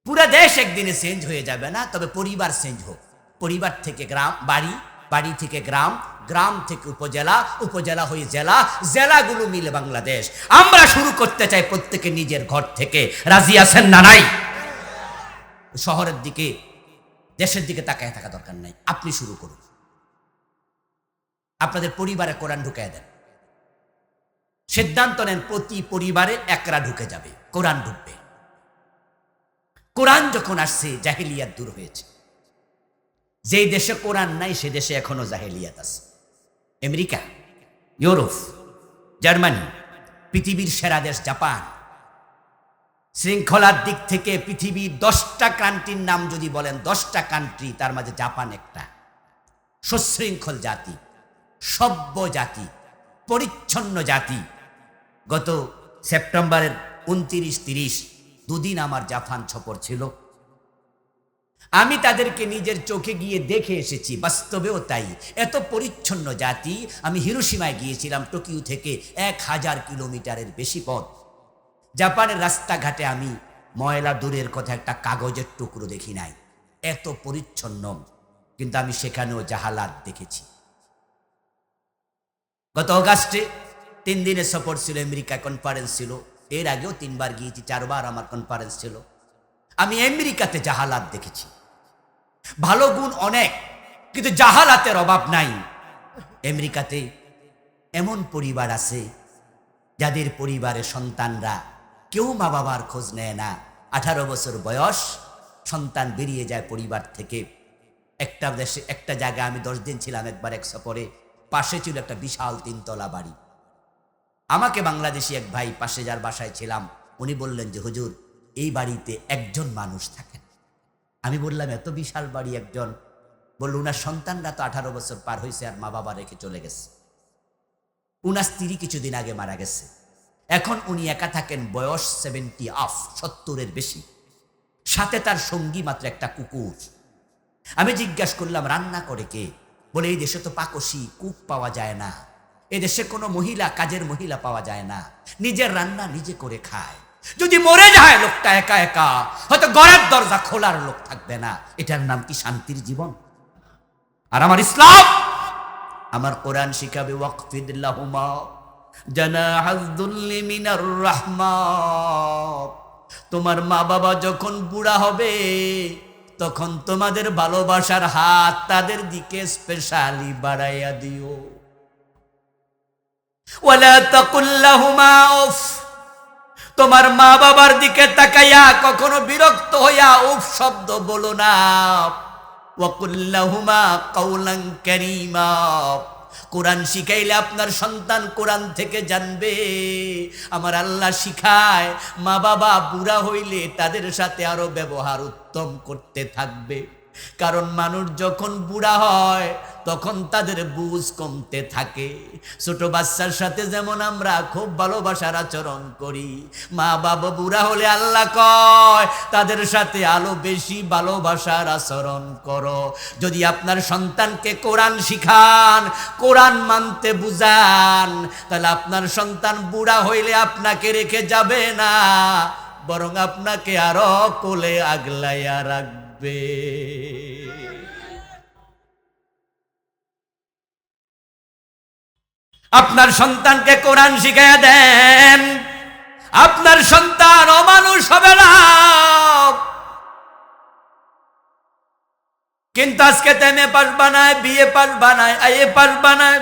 পুরা দেশ একদিনে চেঞ্জ হয়ে যাবে না, তবে পরিবার চেঞ্জ হোক। পরিবার থেকে গ্রাম, বাড়ি, বাড়ি থেকে গ্রাম, গ্রাম থেকে উপজেলা, উপজেলা হয়ে জেলা, জেলাগুলো মিলে বাংলাদেশ। আমরা শুরু করতে চাই প্রত্যেকে নিজের ঘর থেকে। রাজি আছেন না নাই? শহরের দিকে, দেশের দিকে তাকায় থাকা দরকার নাই। আপনি শুরু করুন, আপনাদের পরিবারে কোরআন ঢুকায় দেন। সিদ্ধান্ত নেন, প্রতি পরিবারে একরা ঢুকে যাবে, কোরআন ঢুকবে। কোরআন যখন আসছে, জাহেলিয়াত দূর হয়েছে। যেই দেশে কোরআন নাই, সে দেশে এখনো জাহেলিয়াত আছে। আমেরিকা, ইউরোপ, জার্মানি, পৃথিবীর সেরা দেশ জাপান। শৃঙ্খলার দিক থেকে পৃথিবীর 10টা কান্ট্রির নাম যদি বলেন, 10টা কান্ট্রি, তার মাঝে জাপান একটা। সুশৃঙ্খল জাতি, সভ্য জাতি, পরিচ্ছন্ন জাতি। গত সেপ্টেম্বরের 29-30 দুদিন আমার জাপান সফর ছিল। আমি তাদেরকে নিজের চোখে গিয়ে দেখে এসেছি, বাস্তবেও তাই। এত পরিচ্ছন্ন জাতি। আমি হিরোশিমায় গিয়েছিলাম, টোকিও থেকে 1000 কিলোমিটারের বেশি পথ। জাপানের রাস্তাঘাটে আমি ময়লা দূরের কথা, একটা কাগজের টুকরো দেখি নাই, এত পরিচ্ছন্ন। কিন্তু আমি সেখানেও জাহালাত দেখেছি। গত অগাস্টে 3 দিনের সফর ছিল, আমেরিকা কনফারেন্স ছিল। এর আগেও 3বার গিয়েছি, 4বার আমার কনফারেন্স ছিল। আমি আমেরিকাতে জাহালাত দেখেছি। ভালো গুণ অনেক, কিন্তু জাহালাতের অভাব নাই। আমেরিকাতে এমন পরিবার আছে যাদের পরিবারের সন্তানরা কেউ মা বাবার খোঁজ নেয় না। 18 বছর বয়স, সন্তান বেরিয়ে যায় পরিবার থেকে। একটা দেশে, একটা জায়গায় আমি 10 দিন ছিলাম একবার এক সফরে। পাশে ছিল একটা বিশাল 3 তলা বাড়ি। আমাকে বাংলাদেশি এক ভাই, পাশে যার বাসায় ছিলাম, উনি বললেন যে হুজুর, এই বাড়িতে একজন মানুষ থাকেন। আমি বললাম এত বিশাল বাড়ি একজন? বলল উনার সন্তানরা তো 18 বছর পার হয়েছে আর মা বাবা রেখে চলে গেছে। উনার স্ত্রী কিছুদিন আগে মারা গেছে। এখন উনি একা থাকেন, বয়স 70 অফ, 70-এর বেশি। সাথে তার সঙ্গী মাত্র একটা কুকুর। আমি জিজ্ঞাসা করলাম রান্না করে কে? বলে এই দেশে তো পাকশি কুক পাওয়া যায় না, এদেশে কোনো মহিলা, কাজের মহিলা পাওয়া যায় না, নিজের রান্না নিজে করে খায়। যদি মরে যায় লোকটা একা একা, হয়তো ঘরের দরজা খোলার লোক থাকবে না। এটার নাম কি শান্তির জীবন? আর আমার ইসলাম, আমার কোরআন শিখাবে ওয়াকফিদ লাহুমা জানাহাজ যুল্লি মিনার রাহমা। তোমার মা বাবা যখন বুড়া হবে, তখন তোমাদের ভালোবাসার হাত তাদের দিকে স্পেশালি বাড়াইয়া দিও। ওয়ালা তাকুল লাহুমা উফ, তোমার মা বাবার দিকে তাকাইয়া কখনো বিরক্ত হইয়া উফ শব্দ বলো না। ওয়াকুল লাহুমা কাওলান কারীমা। কোরআন শিখাইলে আপনার সন্তান কোরআন থেকে জানবে। আমার আল্লাহ শিখায় মা বাবা বুড়া হইলে তাদের সাথে আরো ব্যবহার উত্তম করতে থাকবে। কারণ মানুষ যখন বুড়া হয় তখন তাদের বুঝ কমতে থাকে। ছোট বাচ্চার সাথে যেমন আমরা খুব ভালোবাসার আচরণ করি, মা বাবা বুড়া হলে আল্লাহ কয় তাদের সাথে আরো বেশি ভালোবাসার আচরণ করো। যদি আপনার সন্তানকে কোরআন শিখান, কোরআন মানতে বুঝান, তাহলে আপনার সন্তান বুড়া হইলে আপনাকে রেখে যাবে না, বরং আপনাকে আরো কোলে আগলাইয়া রাখবে। আপনার সন্তানকে কোরআন শিখাইয়া দেন, আপনার সন্তান অমানুষ হবে না। কিন্তু আজকে এমএ পাস বানায়, বিএ পাস বানায়, আইএ পাস বানায়,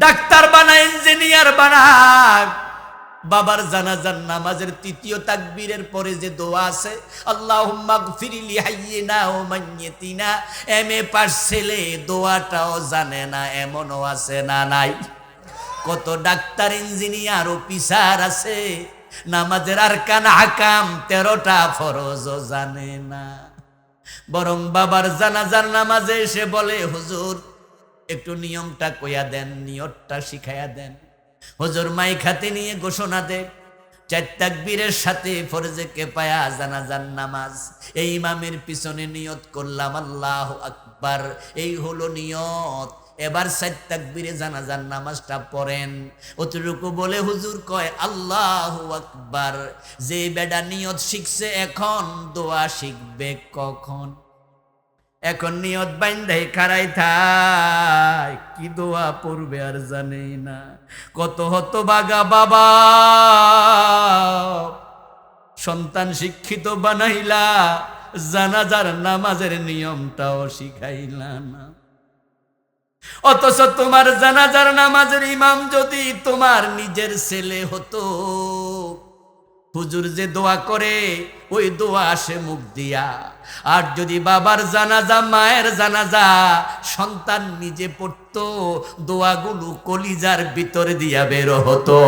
ডাক্তার বানায়, ইঞ্জিনিয়ার বানায়। বাবার জানাজার নামাজের 3য় তাকবীরের পরে যে দোয়া আছে, আল্লাহুম্মা গফিরলি হাইয়িনা ওয়া মাইয়িতিনা, এমএ পাস ছেলে দোয়াটাও জানে না, এমনও আছে না নাই? কত ডাক্তার, ইঞ্জিনিয়ার, অফিসার আছে, নামাজের আরকান আহকাম 13টা ফরজও জানে না। বরং বাবার জানাজার নামাজে এসে বলে হুজুর একটু নিয়মটা কইয়া দেন, নিয়তটা শিখাইয়া দেন। হুজুর মাইক হাতে নিয়ে ঘোষণা দে, 4 তাকবীরের সাথে ফরজে কিফায়া জানাজার নামাজ, এই ইমামের পিছনে নিয়ত করলাম আল্লাহু আকবার, এই হলো নিয়ত। এবার 4 তাকবীরে জানাজার নামাজটা পড়েন। অতটুকু বলে হুজুর কয় আল্লাহু আকবার। যে বেডা নিয়ত শিখছে এখন দোয়া শিখবে কখন? এখন নিয়ত বাইন্ধে খাড়াই থাই, কি দোয়া পড়বে আর জানেই না। কত হতভাগা বাবা, সন্তান শিক্ষিত বানাইলা, জানাজার নামাজের নিয়মটাও শিখাইলা না। অথচ তোমার জানাজার নামাজের ইমাম যদি তোমার নিজের ছেলে হতো, হুজুর যে দোয়া করে ওই দোয়া আসে মুখ দিয়া। আর যদি বাবার জানাজা, মায়ের জানাজা সন্তান নিজে পড়তো, দোয়াগুলো কলিজার ভিতর দিয়া বের হতো।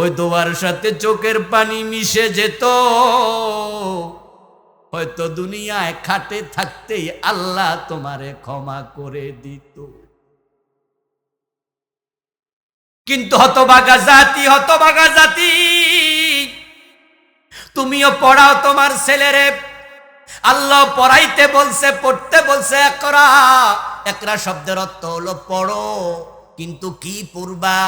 ওই দোয়ার সাথে চোখের পানি মিশে যেত। হয়তো দুনিয়ায় খাটে থাকতেই আল্লাহ তোমারে ক্ষমা করে দিত। কিন্তু হতভাগা জাতি, হতভাগা জাতি, তুমিও পড়াও তোমার ছেলেরে। আল্লাহ পড়াইতে বলছে, পড়তে বলছে একরা। একরা শব্দের অর্থ হলো পড়ো, কিন্তু কি পড়বা?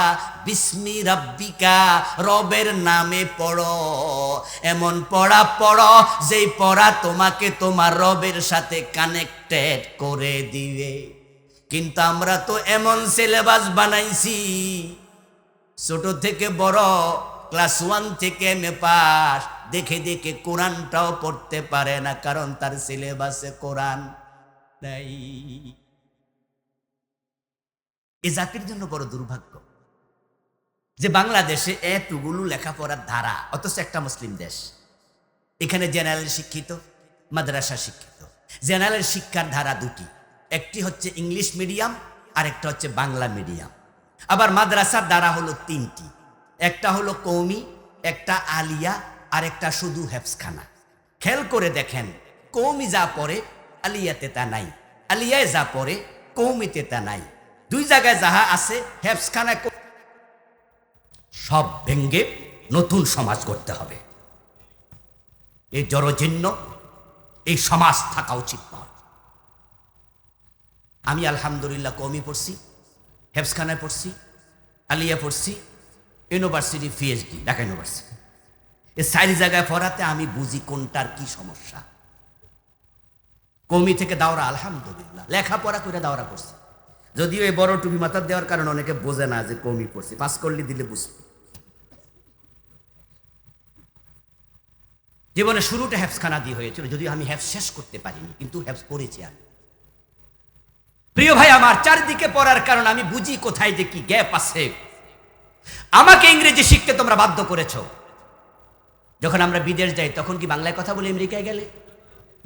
বিস্মি রাব্বিকা, রবের নামে পড়ো। এমন পড়া পড়ো যেই পড়া তোমাকে তোমার রবের সাথে কানেক্টেড করে দিবে। কিন্তু আমরা তো এমন সিলেবাস বানাইছি, ছোট থেকে বড়, ক্লাস 1 থেকে এমএ পাস, দেখে দেখে কোরআনটাও পড়তে পারে না, কারণ তার সিলেবাসে কোরআন নাই। এ জাতির জন্য বড় দুর্ভাগ্য যে বাংলাদেশে এতগুলো লেখাপড়ার ধারা, অথচ একটা মুসলিম দেশ। এখানে জেনারেল শিক্ষিত, মাদ্রাসা শিক্ষিত। জেনারেল শিক্ষার ধারা দুটি, একটি হচ্ছে ইংলিশ মিডিয়াম আর একটা হচ্ছে বাংলা মিডিয়াম। আবার মাদ্রাসার ধারা হলো তিনটি, একটা হলো কওমি, একটা আলিয়া, আর একটা শুধু হেফজখানা। খেয়াল করে দেখেন, কওমি যা পড়ে আলিয়াতে তা নাই, আলিয়ায় যা পড়ে কওমিতে তা নাই। দুই জায়গায় যাহা আছে হেফজখানা। সব ভেঙ্গে নতুন সমাজ করতে হবে। এই জড়জীর্ণ এই সমাজ থাকা উচিত নয়। আমি আলহামদুলিল্লাহ কওমি পড়ছি, হেফজখানায় পড়ছি, আলিয়া পড়ছি, ইউনিভার্সিটি পিএইচডি ঢাকা ইউনিভার্সিটি। এই 4 জায়গায় পড়াতে আমি বুঝি কোনটার কি সমস্যা। কওমি থেকে দাওরা আলহামদুলিল্লাহ লেখাপড়া করে দাওরা পড়ছি, যদিও এই বড় টুপি মাথার দেওয়ার কারণে অনেকে বোঝে না যে কওমি পড়ছি, পাস করলে দিলে বুঝবে। জীবনে শুরুটা হেফজখানা দিয়ে হয়েছিল, যদিও আমি হেফজ শেষ করতে পারিনি, কিন্তু হেফজ পড়েছি আমি। প্রিয় ভাই আমার, চারদিকে পড়ার কারণে আমি বুঝি কোথায় যে কি গ্যাপ আছে। আমাকে ইংরেজি শিখতে তোমরা বাধ্য করেছো। যখন আমরা বিদেশ যাই তখন কি বাংলায় কথা বলি? আমেরিকায় গেলে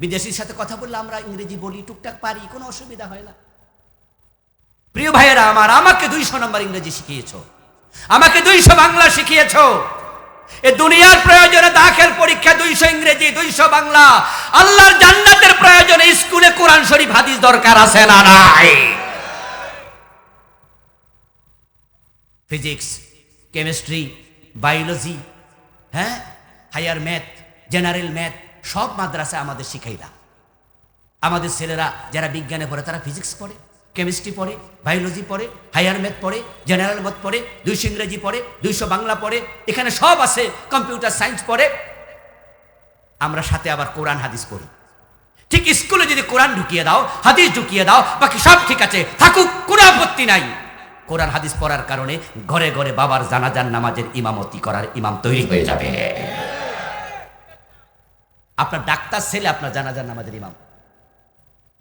বিদেশির সাথে কথা বললে আমরা ইংরেজি বলি, টুকটাক পারি, কোনো অসুবিধা হয় না। প্রিয় ভাইয়েরা আমার, আমাকে 200 নম্বর ইংরেজি শিখিয়েছো, আমাকে 200 বাংলা শিখিয়েছো। এ দুনিয়ার প্রয়োজনে দাখিল পরীক্ষা 200 ইংরেজি, 200 বাংলা। আল্লাহর জান্নাতের প্রয়োজনে স্কুলে কোরআন শরীফ হাদিস দরকার আছে না নাই? ফিজিক্স, কেমিস্ট্রি, বায়োলজি, হ্যাঁ, হায়ার ম্যাথ, জেনারেল ম্যাথ সব মাদ্রাসায় আমাদের শিখাইলা। আমাদের ছেলেরা যারা বিজ্ঞানে পড়ে তারা ফিজিক্স পড়ে, কেমিস্ট্রি পড়ে, বায়োলজি পড়ে, হায়ার ম্যাথ পড়ে, জেনারেল ম্যাথ পড়ে, 200 ইংরেজি পড়ে, 200 বাংলা পড়ে, এখানে সব আছে, কম্পিউটার সায়েন্স পড়ে। আমরা সাথে আবার কোরআন হাদিস পড়ি। ঠিক স্কুলে যদি কোরআন ঢুকিয়ে দাও, হাদিস ঢুকিয়ে দাও, বাকি সব ঠিক আছে, থাকুক, কোনো আপত্তি নাই। কোরআন হাদিস পড়ার কারণে ঘরে ঘরে বাবার জানাজার নামাজের ইমামতি করার ইমাম তৈরি হয়ে যাবে। আপনার ডাক্তার ছেলে আপনার জানাজার নামাজের ইমাম,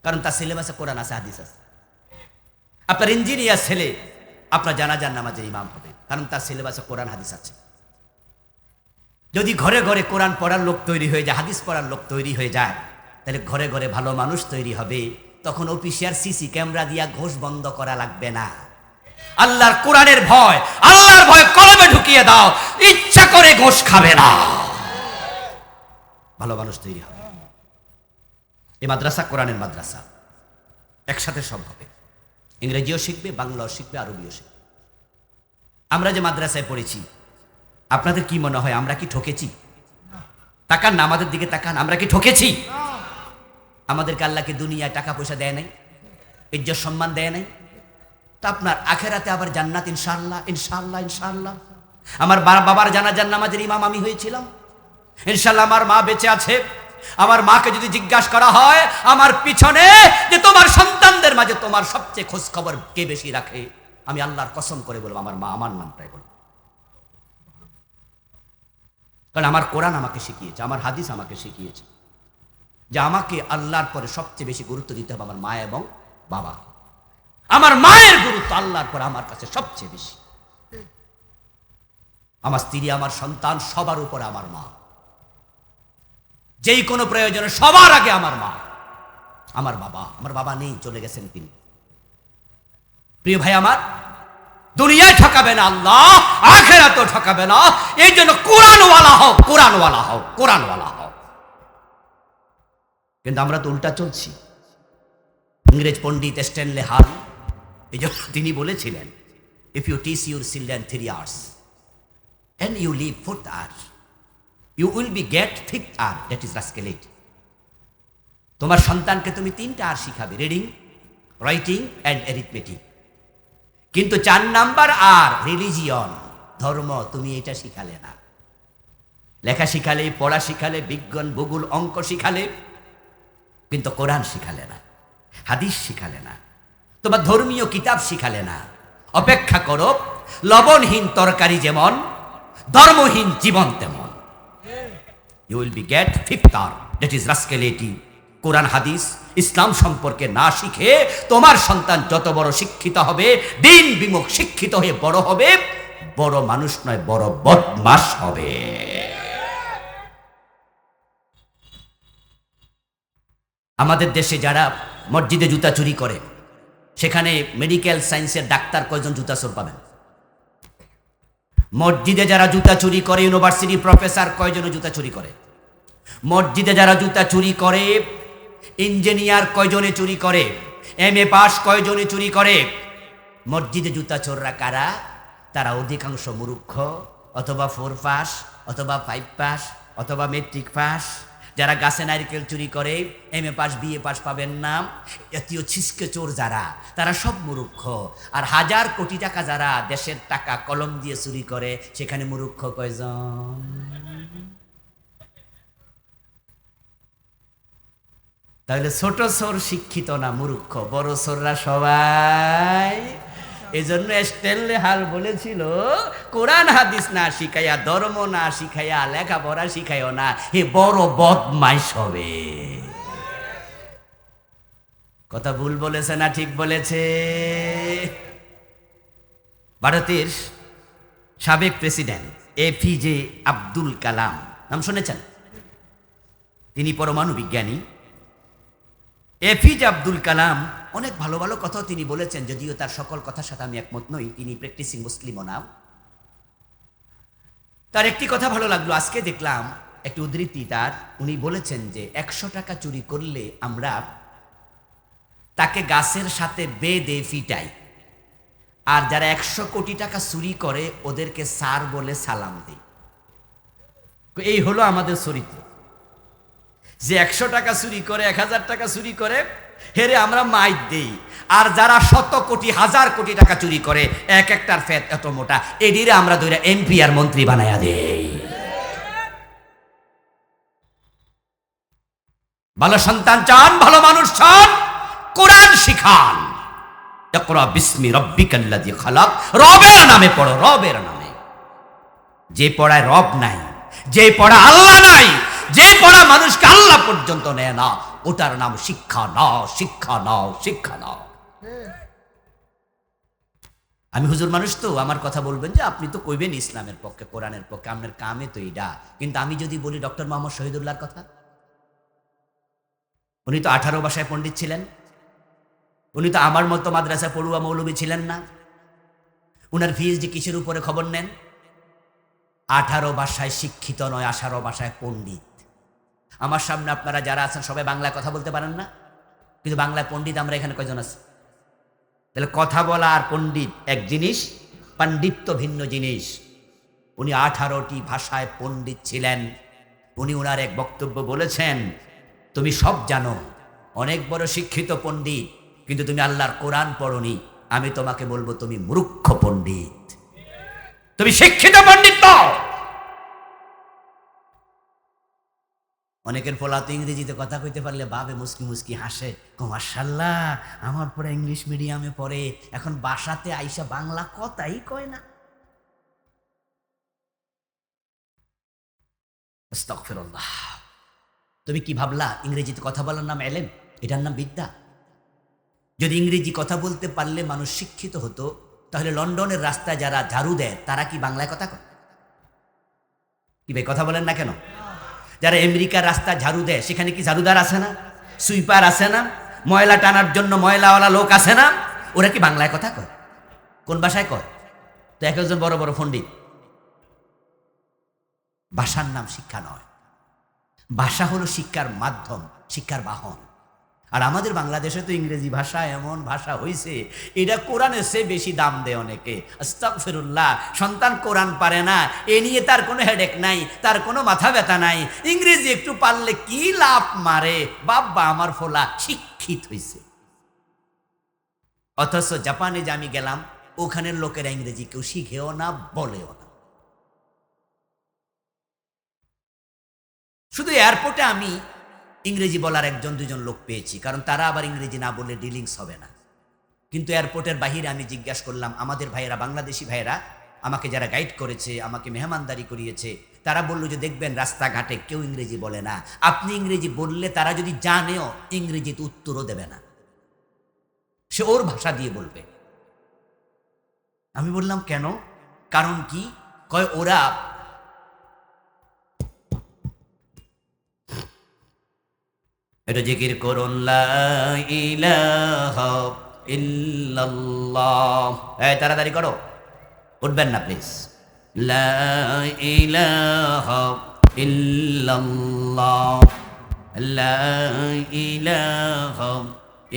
কারণ তার সিলেবাসে কোরআন আছে, হাদিস আছে। আপনার ইঞ্জিনিয়ার ছেলে আপনার জানাজার নামাজের ইমাম হবে, কারণ তার সিলেবাসে কোরআন হাদিস আছে। যদি ঘরে ঘরে কোরআন পড়ার লোক তৈরি হয়ে যায়, হাদিস পড়ার লোক তৈরি হয়ে যায়, তাহলে ঘরে ঘরে ভালো মানুষ তৈরি হবে। তখন অফিসিয়াল সিসি ক্যামেরা দিয়া ঘোষ বন্ধ করা লাগবে না। আল্লাহর কোরআনের ভয়, আল্লাহর ভয় কলমে ঢুকিয়ে দাও, ইচ্ছা করে ঘোষ খাবে না, ভালো মানুষ তৈরি হবে। এই মাদ্রাসা কোরআনের মাদ্রাসা, একসাথে সব হবে। ইংরেজিও শিখবে, বাংলাও শিখবে, আরবিও শিখবে। আমরা যে মাদ্রাসায় পড়েছি, আপনাদের কি মনে হয় আমরা কি ঠকেছি? তাকান না আমাদের দিকে, তাকান, আমরা কি ঠকেছি? আমাদেরকে আল্লাহকে দুনিয়ায় টাকা পয়সা দেয় নাই, ইজ্জত সম্মান দেয় নাই, তা আপনার আখেরাতে আবার জান্নাত ইনশাআল্লাহ, ইনশাআল্লাহ, ইনশাআল্লাহ। আমার বাবার জানাজার নামাজের ইমাম আমি হয়েছিলাম, ইনশাআল্লাহ আমার মা বেঁচে আছে। আমার মাকে যদি জিজ্ঞাসা করা হয় আমার পিছনে যে তোমার সন্তানদের মাঝে তোমার সবচেয়ে খোঁজ খবর কে বেশি রাখে, আমি আল্লাহর কসম করে বলবো আমার মা, আমার নামটাই বলবো। কারণ আমার কোরআন আমাকে শিখিয়েছে, আমার হাদিস আমাকে শিখিয়েছে যে আমাকে আল্লাহর পরে সবচেয়ে বেশি গুরুত্ব দিতে হবে আমার মা এবং বাবা। আমার মায়ের গুরুত্ব আল্লাহর পরে আমার কাছে সবচেয়ে বেশি। আমার স্ত্রী, আমার সন্তান, সবার উপরে আমার মা। যেই কোনো প্রয়োজনে সবার আগে আমার মা, আমার বাবা। আমার বাবা নেই, চলে গেছেন তিনি। প্রিয় ভাই আমার, দুনিয়ায় ঠকাবে না আল্লাহ, আখিরাতেও ঠকাবে না। এই জন্য কোরআনওয়ালা হও, কোরআনওয়ালা হও, কোরআনওয়ালা হও। কিন্তু আমরা তো উল্টা চলছি। ইংরেজ পণ্ডিত স্ট্যানলে হাল এই জন্য তিনি বলেছিলেন, if you teach your children 3 hours and you leave 4th hour, you will be get 5th hour, that is rascality. তোমার সন্তানকে তুমি 3টা আর শিখাবে, রিডিং, রাইটিং অ্যান্ড অ্যারিথমেটিক, কিন্তু 4 নাম্বার আর রিলিজিয়ন, ধর্ম, তুমি এটা শিখালে না। লেখা শিখালে, পড়া শিখালে, বিজ্ঞান, ভূগোল, অঙ্ক শিখালে, কিন্তু কোরআন শিখালে না, হাদিস শিখালে না। তো তোমার ধর্মীয় কিতাব শিখালে না। অপেক্ষা করো, লবণহীন তরকারি যেমন, ধর্মহীন জীবন তেমন। You will be get fifter, that is rascality. কোরআন হাদিস ইসলাম সম্পর্কে না শিখে তোমার সন্তান যত বড় শিক্ষিত হবে, দিন বিমুখ শিক্ষিত হয়ে বড় হবে, বড় মানুষ নয়, বড় বদমাশ হবে। আমাদের দেশে যারা মসজিদে জুতা চুরি করে, সেখানে মেডিকেল সায়েন্সের ডাক্তার কয়জন জুতা চোর পাবেন? মসজিদে যারা জুতা চুরি করে, ইউনিভার্সিটি প্রফেসর কয়জন জুতা চুরি করে? মসজিদে যারা জুতা চুরি করে, ইঞ্জিনিয়ার কয়জনে চুরি করে? MA পাস কয়জনে চুরি করে? মসজিদে জুতা চোররা কারা? তারা অধিকাংশ মূর্খ, অথবা 4 পাস, অথবা 5 পাস, অথবা মেট্রিক পাস। যারা গাছে নারকেল চুরি করে, MA পাস BA পাস পাবেন না। জাতীয় ছিচকে চোর যারা, তারা সব মূর্খ। আর হাজার কোটি টাকা যারা দেশের টাকা কলম দিয়ে চুরি করে, সেখানে মূর্খ কয়জন? তাহলে ছোট চোর শিক্ষিত না, মূর্খ। বড় চোররা সবাই। এই জন্য স্টেনলে হাল বলেছিল, কোরআন হাদিস না শিখাইয়া, ধর্ম না শিখাইয়া, লেখাপড়া শিখাইও না, এ বড় বদমাইশ হবে। কথা ভুল বলেছে না ঠিক বলেছে? ভারতের সাবেক প্রেসিডেন্ট APJ আব্দুল কালাম, নাম শুনেছেন? তিনি পরমাণু বিজ্ঞানী। APJ আব্দুল কালাম অনেক ভালো ভালো কথা তিনি বলেছেন, যদিও তার সকল কথার সাথে আমি একমত নই। তিনি প্র্যাকটিসিং মুসলিমও না। তার একটি কথা ভালো লাগলো, আজকে দেখলাম একটি উদ্ধৃতি তার। উনি বলেছেন যে 100 টাকা চুরি করলে আমরা তাকে গাছের সাথে বেঁধে ফিটাই, আর যারা 100 কোটি টাকা চুরি করে ওদেরকে স্যার বলে সালাম দিই। এই হলো আমাদের চরিত্র, যে 100 টাকা চুরি করে, 1000 টাকা চুরি করে, হেরে আমরা মাইর দেই। আর যারা 100 কোটি 1000 কোটি টাকা চুরি করে, এক একটার ফেত এত মোটা, এডিরে আমরা ধরে MP আর মন্ত্রী বানায়া দেই। ভালো সন্তান চান, ভালো মানুষ চান, কোরআন শিখান। ইকরা বিসমি রাব্বিকাল্লাযী খালাক, রবের নামে পড়ো, রবের নামে। যে পড়ায় রব নাই, যে পড়া আল্লাহ নাই, যে পড়া মানুষকে আল্লাহ পর্যন্ত নেয় না, ওটার নাম শিক্ষা নাও, শিক্ষা নাও, শিক্ষা নাও। আমি হুজুর মানুষ, তো আমার কথা বলবেন যে আপনি তো কইবেন ইসলামের পক্ষে, কোরআনের পক্ষে, আপনার কামে তো এইটা। কিন্তু আমি যদি বলি ডক্টর মোহাম্মদ শহীদুল্লাহর কথা, উনি তো 18 ভাষায় পণ্ডিত ছিলেন। উনি তো আমার মতো মাদ্রাসা পড়ুয়া মৌলবী ছিলেন না। উনার PhD কিসের উপরে খবর নেন? 18 ভাষায় শিক্ষিত নয়, 18 ভাষায় পণ্ডিত। আমার সামনে আপনারা যারা আছেন সবাই বাংলায় কথা বলতে পারেন না, কিন্তু বাংলায় পণ্ডিত আমরা এখানে কয়জন আছি? তাহলে কথা বলা আর পণ্ডিত এক জিনিস, পাণ্ডিত্য ভিন্ন জিনিস। উনি 18টি ভাষায় পণ্ডিত ছিলেন। উনি ওনার এক বক্তব্য বলেছেন, তুমি সব জানো, অনেক বড় শিক্ষিত পণ্ডিত, কিন্তু তুমি আল্লাহর কোরআন পড়নি। আমি তোমাকে বলবো তুমি মূর্খ পণ্ডিত, তুমি শিক্ষিত পণ্ডিত নও। অনেকের পোলা তো ইংরেজিতে কথা কইতে পারলে বাবে মুস্কি মুস্কি হাসে, মাশাআল্লাহ আমার পরে ইংলিশ মিডিয়ামে পড়ে, এখন বাসাতে আইসা বাংলা কথাই কয় না। আস্তাগফিরুল্লাহ। তুমি কি ভাবলা ইংরেজিতে কথা বলার নাম এলেম? এটার নাম বিদ্যা। যদি ইংরেজি কথা বলতে পারলে মানুষ শিক্ষিত হতো, তাহলে লন্ডনের রাস্তায় যারা ঝাড়ু দেয় তারা কি বাংলায় কথা কয়? কি ভাই কথা বলেন না কেন? যারা আমেরিকার রাস্তা ঝাড়ু দেয়, সেখানে কি ঝাড়ুদার আছে না, সুইপার আছে না, ময়লা টানার জন্য ময়লাওয়ালা লোক আছে না? ওরা কি বাংলায় কথা কয়? কোন ভাষায় কয়? তো এক একজন বড় বড় পণ্ডিত। ভাষার নাম শিক্ষা নয়। ভাষা হলো শিক্ষার মাধ্যম, শিক্ষার বাহন। আর আমাদের বাংলাদেশে তো ইংরেজি ভাষা এমন ভাষা হয়েছে, এটা কোরআনের চেয়ে বেশি দাম দেয় অনেকে। আস্তাগফিরুল্লাহ। সন্তান কোরআন পারে না, এ নিয়ে তার কোনো হেডেক নাই, তার কোনো মাথা ব্যথা নাই। ইংরেজি একটু পারলে কি লাভ মারে, বাবা আমার ফোলা শিক্ষিত হয়েছে। অথচ জাপানে যে আমি গেলাম, ওখানের লোকেরা ইংরেজি কেউ শিখেও না, বলেও না। শুধু এয়ারপোর্টে আমি ইংরেজি বলার 1-2 জন লোক পেয়েছি, কারণ তারা আবার ইংরেজি না বললে ডিলিংস হবে না। কিন্তু এয়ারপোর্টের বাহিরে আমি জিজ্ঞাসা করলাম, আমাদের ভাইয়েরা, বাংলাদেশি ভাইয়েরা আমাকে যারা গাইড করেছে, আমাকে মেহমানদারি করিয়েছে, তারা বলল যে দেখবেন রাস্তাঘাটে কেউ ইংরেজি বলে না, আপনি ইংরেজি বললে তারা যদি জানেও ইংরেজিতে উত্তরও দেবে না, সে ওর ভাষা দিয়ে বলবে। আমি বললাম কেন, কারণ কি? কয় ওরা এটা জিকির করুন, লা ইলাহা ইল্লাল্লাহ। এই তাড়াতাড়ি করো, উঠবেন না প্লিজ। লা ইলাহা ইল্লাল্লাহ, লা ইলাহা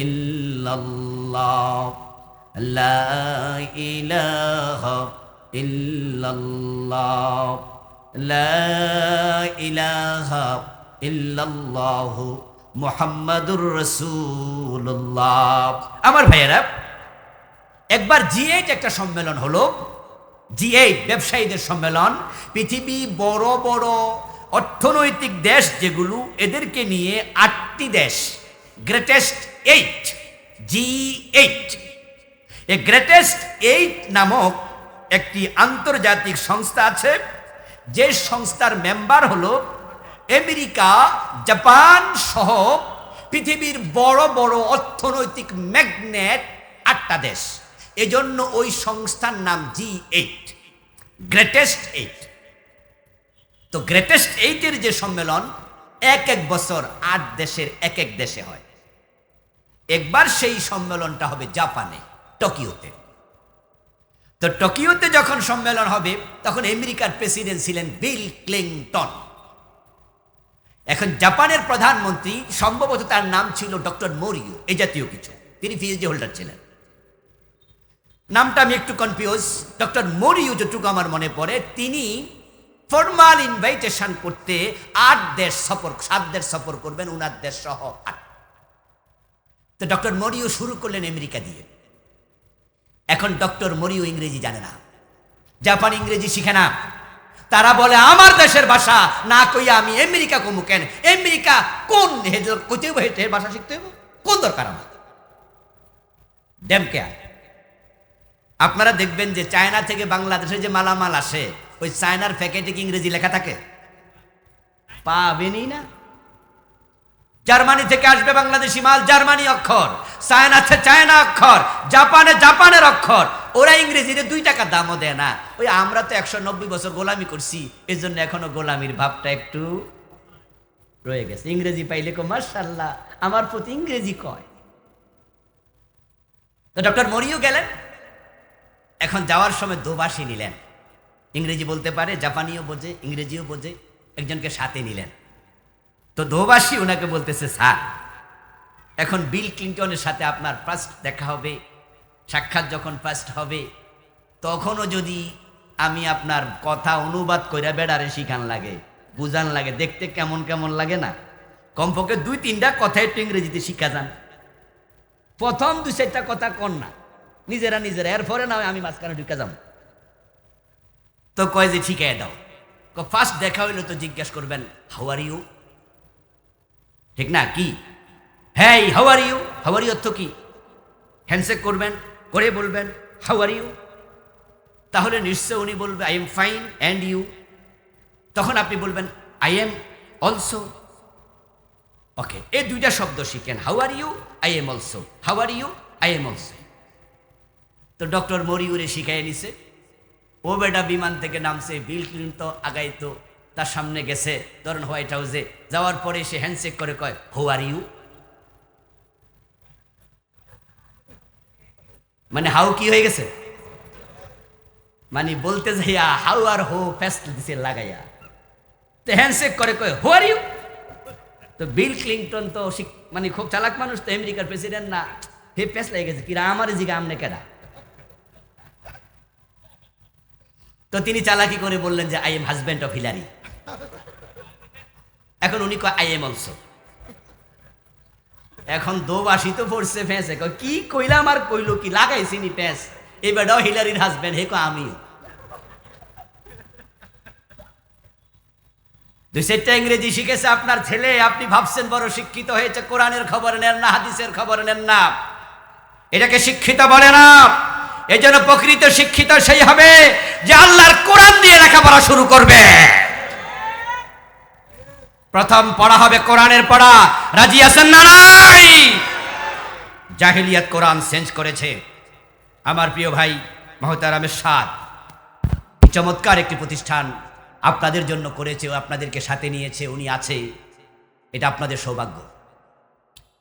ইল্লাল্লাহ, লা ইলাহা ইল্লাল্লাহ, লা ইলাহা ইল্লাল্লাহ মুহাম্মাদুর রাসূলুল্লাহ। আমার ভাইয়েরা, একবার G8 একটা সম্মেলন হলো, G8 ব্যবসায়ীদের সম্মেলন। পৃথিবী বড় বড় অর্থনৈতিক দেশ যেগুলো, এদেরকে নিয়ে 8টি দেশ, গ্রেটেস্ট 8, G8। এই গ্রেটেস্ট 8 নামক একটি আন্তর্জাতিক সংস্থা আছে, যে সংস্থার মেম্বার হলো আমেরিকা, জাপান সহ পৃথিবীর বড় বড় অর্থনৈতিক ম্যাগনেট 8টা দেশ। এজন্য ওই সংস্থার নাম G8, গ্রেটেস্ট 8। তো গ্রেটেস্ট 8-এর যে সম্মেলন, এক এক বছর 8 দেশের এক এক দেশে হয়। একবার সেই সম্মেলনটা হবে জাপানে, টোকিওতে। তো টোকিওতে যখন সম্মেলন হবে, তখন আমেরিকার প্রেসিডেন্ট ছিলেন বিল ক্লিনটন। এখন জাপানের প্রধানমন্ত্রী, সম্ভবত তার নাম ছিল ডক্টর মোরিও, এই জাতীয় কিছু, তিনি পিএইচডি হোল্ডার ছিলেন। নামটা আমি একটু কনফিউজ। ডক্টর মোরিও, যতটুকু আমার মনে পড়ে, তিনি ফর্মাল ইনভাইটেশন করতে 7 দেশ সফর করবেন, উনার দেশ সহ 8। তো ডক্টর মোরিও শুরু করলেন আমেরিকা দিয়ে। এখন ডক্টর মোরিও ইংরেজি জানে না, জাপান ইংরেজি শিখে না। তারা বলে আমার দেশের ভাষা না কইয়া আমি আমেরিকা কমু কেন? আমেরিকা কোন কইতেই ভাষা শিখতে হবে, কোন দরকার আমার? Damn care. আপনারা দেখবেন যে চায়না থেকে বাংলাদেশে যে মালামাল আসে, ওই চায়নার প্যাকেটে কি ইংরেজি লেখা থাকে? পাবেনই না। জার্মানি থেকে আসবে বাংলাদেশি মাল, জার্মানি অক্ষর, চায়নাতে চায়না অক্ষর, জাপানে জাপানের অক্ষর। ওরা ইংরেজিতে 2 টাকা দামও দেয় না। ওই আমরা তো 190 বছর গোলামি করছি, এই জন্য এখনো গোলামির ভাবটা একটু রয়ে গেছে। ইংরেজি পাইলে কো মাশাআল্লাহ, আমার প্রতি ইংরেজি কয়। তো ডক্টর মরিও গেলেন। এখন যাওয়ার সময় দোভাষী নিলেন, ইংরেজি বলতে পারে, জাপানিও বোঝে, ইংরেজিও বোঝে, একজনকে সাথে নিলেন। তো দোভাষী ওনাকে বলতেছে, স্যার, এখন বিল ক্লিনটনের সাথে আপনার ফার্স্ট দেখা হবে, সাক্ষাৎ যখন ফার্স্ট হবে, তখনও যদি আমি আপনার কথা অনুবাদ কইরা বেড়ারে শিখান লাগে, বুঝান লাগে, দেখতে কেমন কেমন লাগে না, কমপক্ষে 2-3টা কথা একটু ইংরেজিতে শিখা যান। প্রথম 2-4টা কথা কন না, নিজেরা এরপরে না আমি মাঝখানে ঢুকে যাব। তো কয় যে ঠিক আছে দাও। ফার্স্ট দেখা হইলো তো জিজ্ঞাসা করবেন হাউ আর ইউ, ঠিক না? কি হ্যাঁ, how are you, how are you অর্থ কি? হ্যান্ডশেক করবেন, করে বলবেন হাউ আর ইউ। তাহলে নিশ্চয় উনি বলবে I am fine and you. তখন আপনি বলবেন আই এম অলসো। ওকে, এই 2টা শব্দ শিখেন, how are you, I am also, how are you, I am also. তো ডক্টর মরিউরে শিখাই নিছে। ও বেটা বিমান থেকে নামছে, বিল ক্লিনটন আগাইতো, তার সামনে গেছে, ধরেন হোয়াইট হাউসে, যাওয়ার পরে সে হ্যান্ডশেক করে কয় হাউ আর ইউ। মানে হাউ কি হয়ে গেছে, মানে বলতে যাইয়া হাউ আর হো ফেস্ট দিছে লাগাইয়া, তো হ্যান্ডশেক করে কয় হু আর ইউ। তো বিল ক্লিনটন তো মানে খুব চালাক মানুষ, তো আমেরিকার প্রেসিডেন্ট না, হে ফেস্ট লেগে গেছে, কিরা আমার জিগা আমনে কেডা। তো তিনি চালাকি করে বললেন যে I am husband of Hillary. এখন উনি কয় আই এম অলসো। এখন দোবাসী তো পড়ছে ফেঁসে, কি কইলাম আর কইলো কি, লাগাইছিনি ফেঁস, এই বেটাও হিলারির হাজব্যান্ড, হে কয় আমিও। 2-4টা ইংরেজি শিখেছে আপনার ছেলে, আপনি ভাবছেন বড় শিক্ষিত হয়েছে, কোরআনের খবর নেন না, হাদিসের খবর নেন না। এটাকে শিক্ষিত বলে না। এই জন্য প্রকৃত শিক্ষিত সেই হবে যে আল্লাহর কোরআন দিয়ে লেখাপড়া শুরু করবে। প্রথম পড়া হবে কোরআনের পড়া। রাজি আছেন না নাই? জাহিলিয়াত কোরআন চেঞ্জ করেছে। আমার প্রিয় ভাই মহতারাম এরশাদ চমৎকার একটি প্রতিষ্ঠান আপনাদের জন্য করেছে, ও আপনাদেরকে সাথে নিয়েছে, উনি আছে। এটা আপনাদের সৌভাগ্য।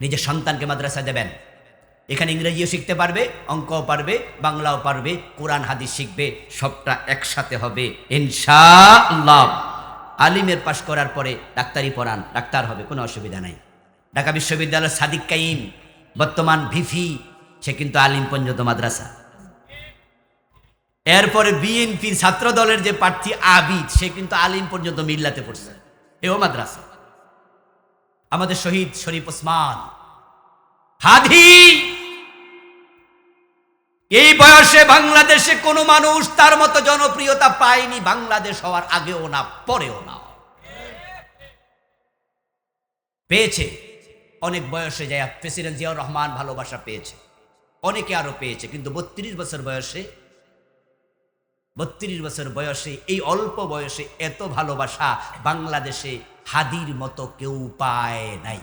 নিজের সন্তানকে মাদ্রাসা দেবেন, এখানে ইংরেজিও শিখতে পারবে, অঙ্কও পারবে, বাংলাও পারবে, কোরআন হাদিস শিখবে, সবটা একসাথে হবে ইনশাআল্লাহ। আলিমের পাশ করার পরে ডাক্তারি পড়ান, ডাক্তার হবে, কোনো অসুবিধা নাই। ঢাকা বিশ্ববিদ্যালয়ের সাদিক কাইম বর্তমান ভিফি, সে কিন্তু আলিম পর্যন্ত মাদ্রাসা। এরপরে বিএনপির ছাত্র দলের যে প্রার্থী আবিদ, সে কিন্তু আলিম পর্যন্ত মিল্লাতে পড়ছে, এও মাদ্রাসা। আমাদের শহীদ শরীফ ওসমান হাদি, এই বয়সে বাংলাদেশে কোনো মানুষ তার মতো জনপ্রিয়তা পায়নি, বাংলাদেশ হওয়ার আগেও না পরেও না। পেয়েছে অনেক বয়সে যায় প্রেসিডেন্ট জিয়াউর রহমান ভালোবাসা পেয়েছে, অনেকে আরো পেয়েছে, কিন্তু 32 বছর বয়সে এই অল্প বয়সে এত ভালোবাসা বাংলাদেশে হাদির মতো কেউ পায় নাই।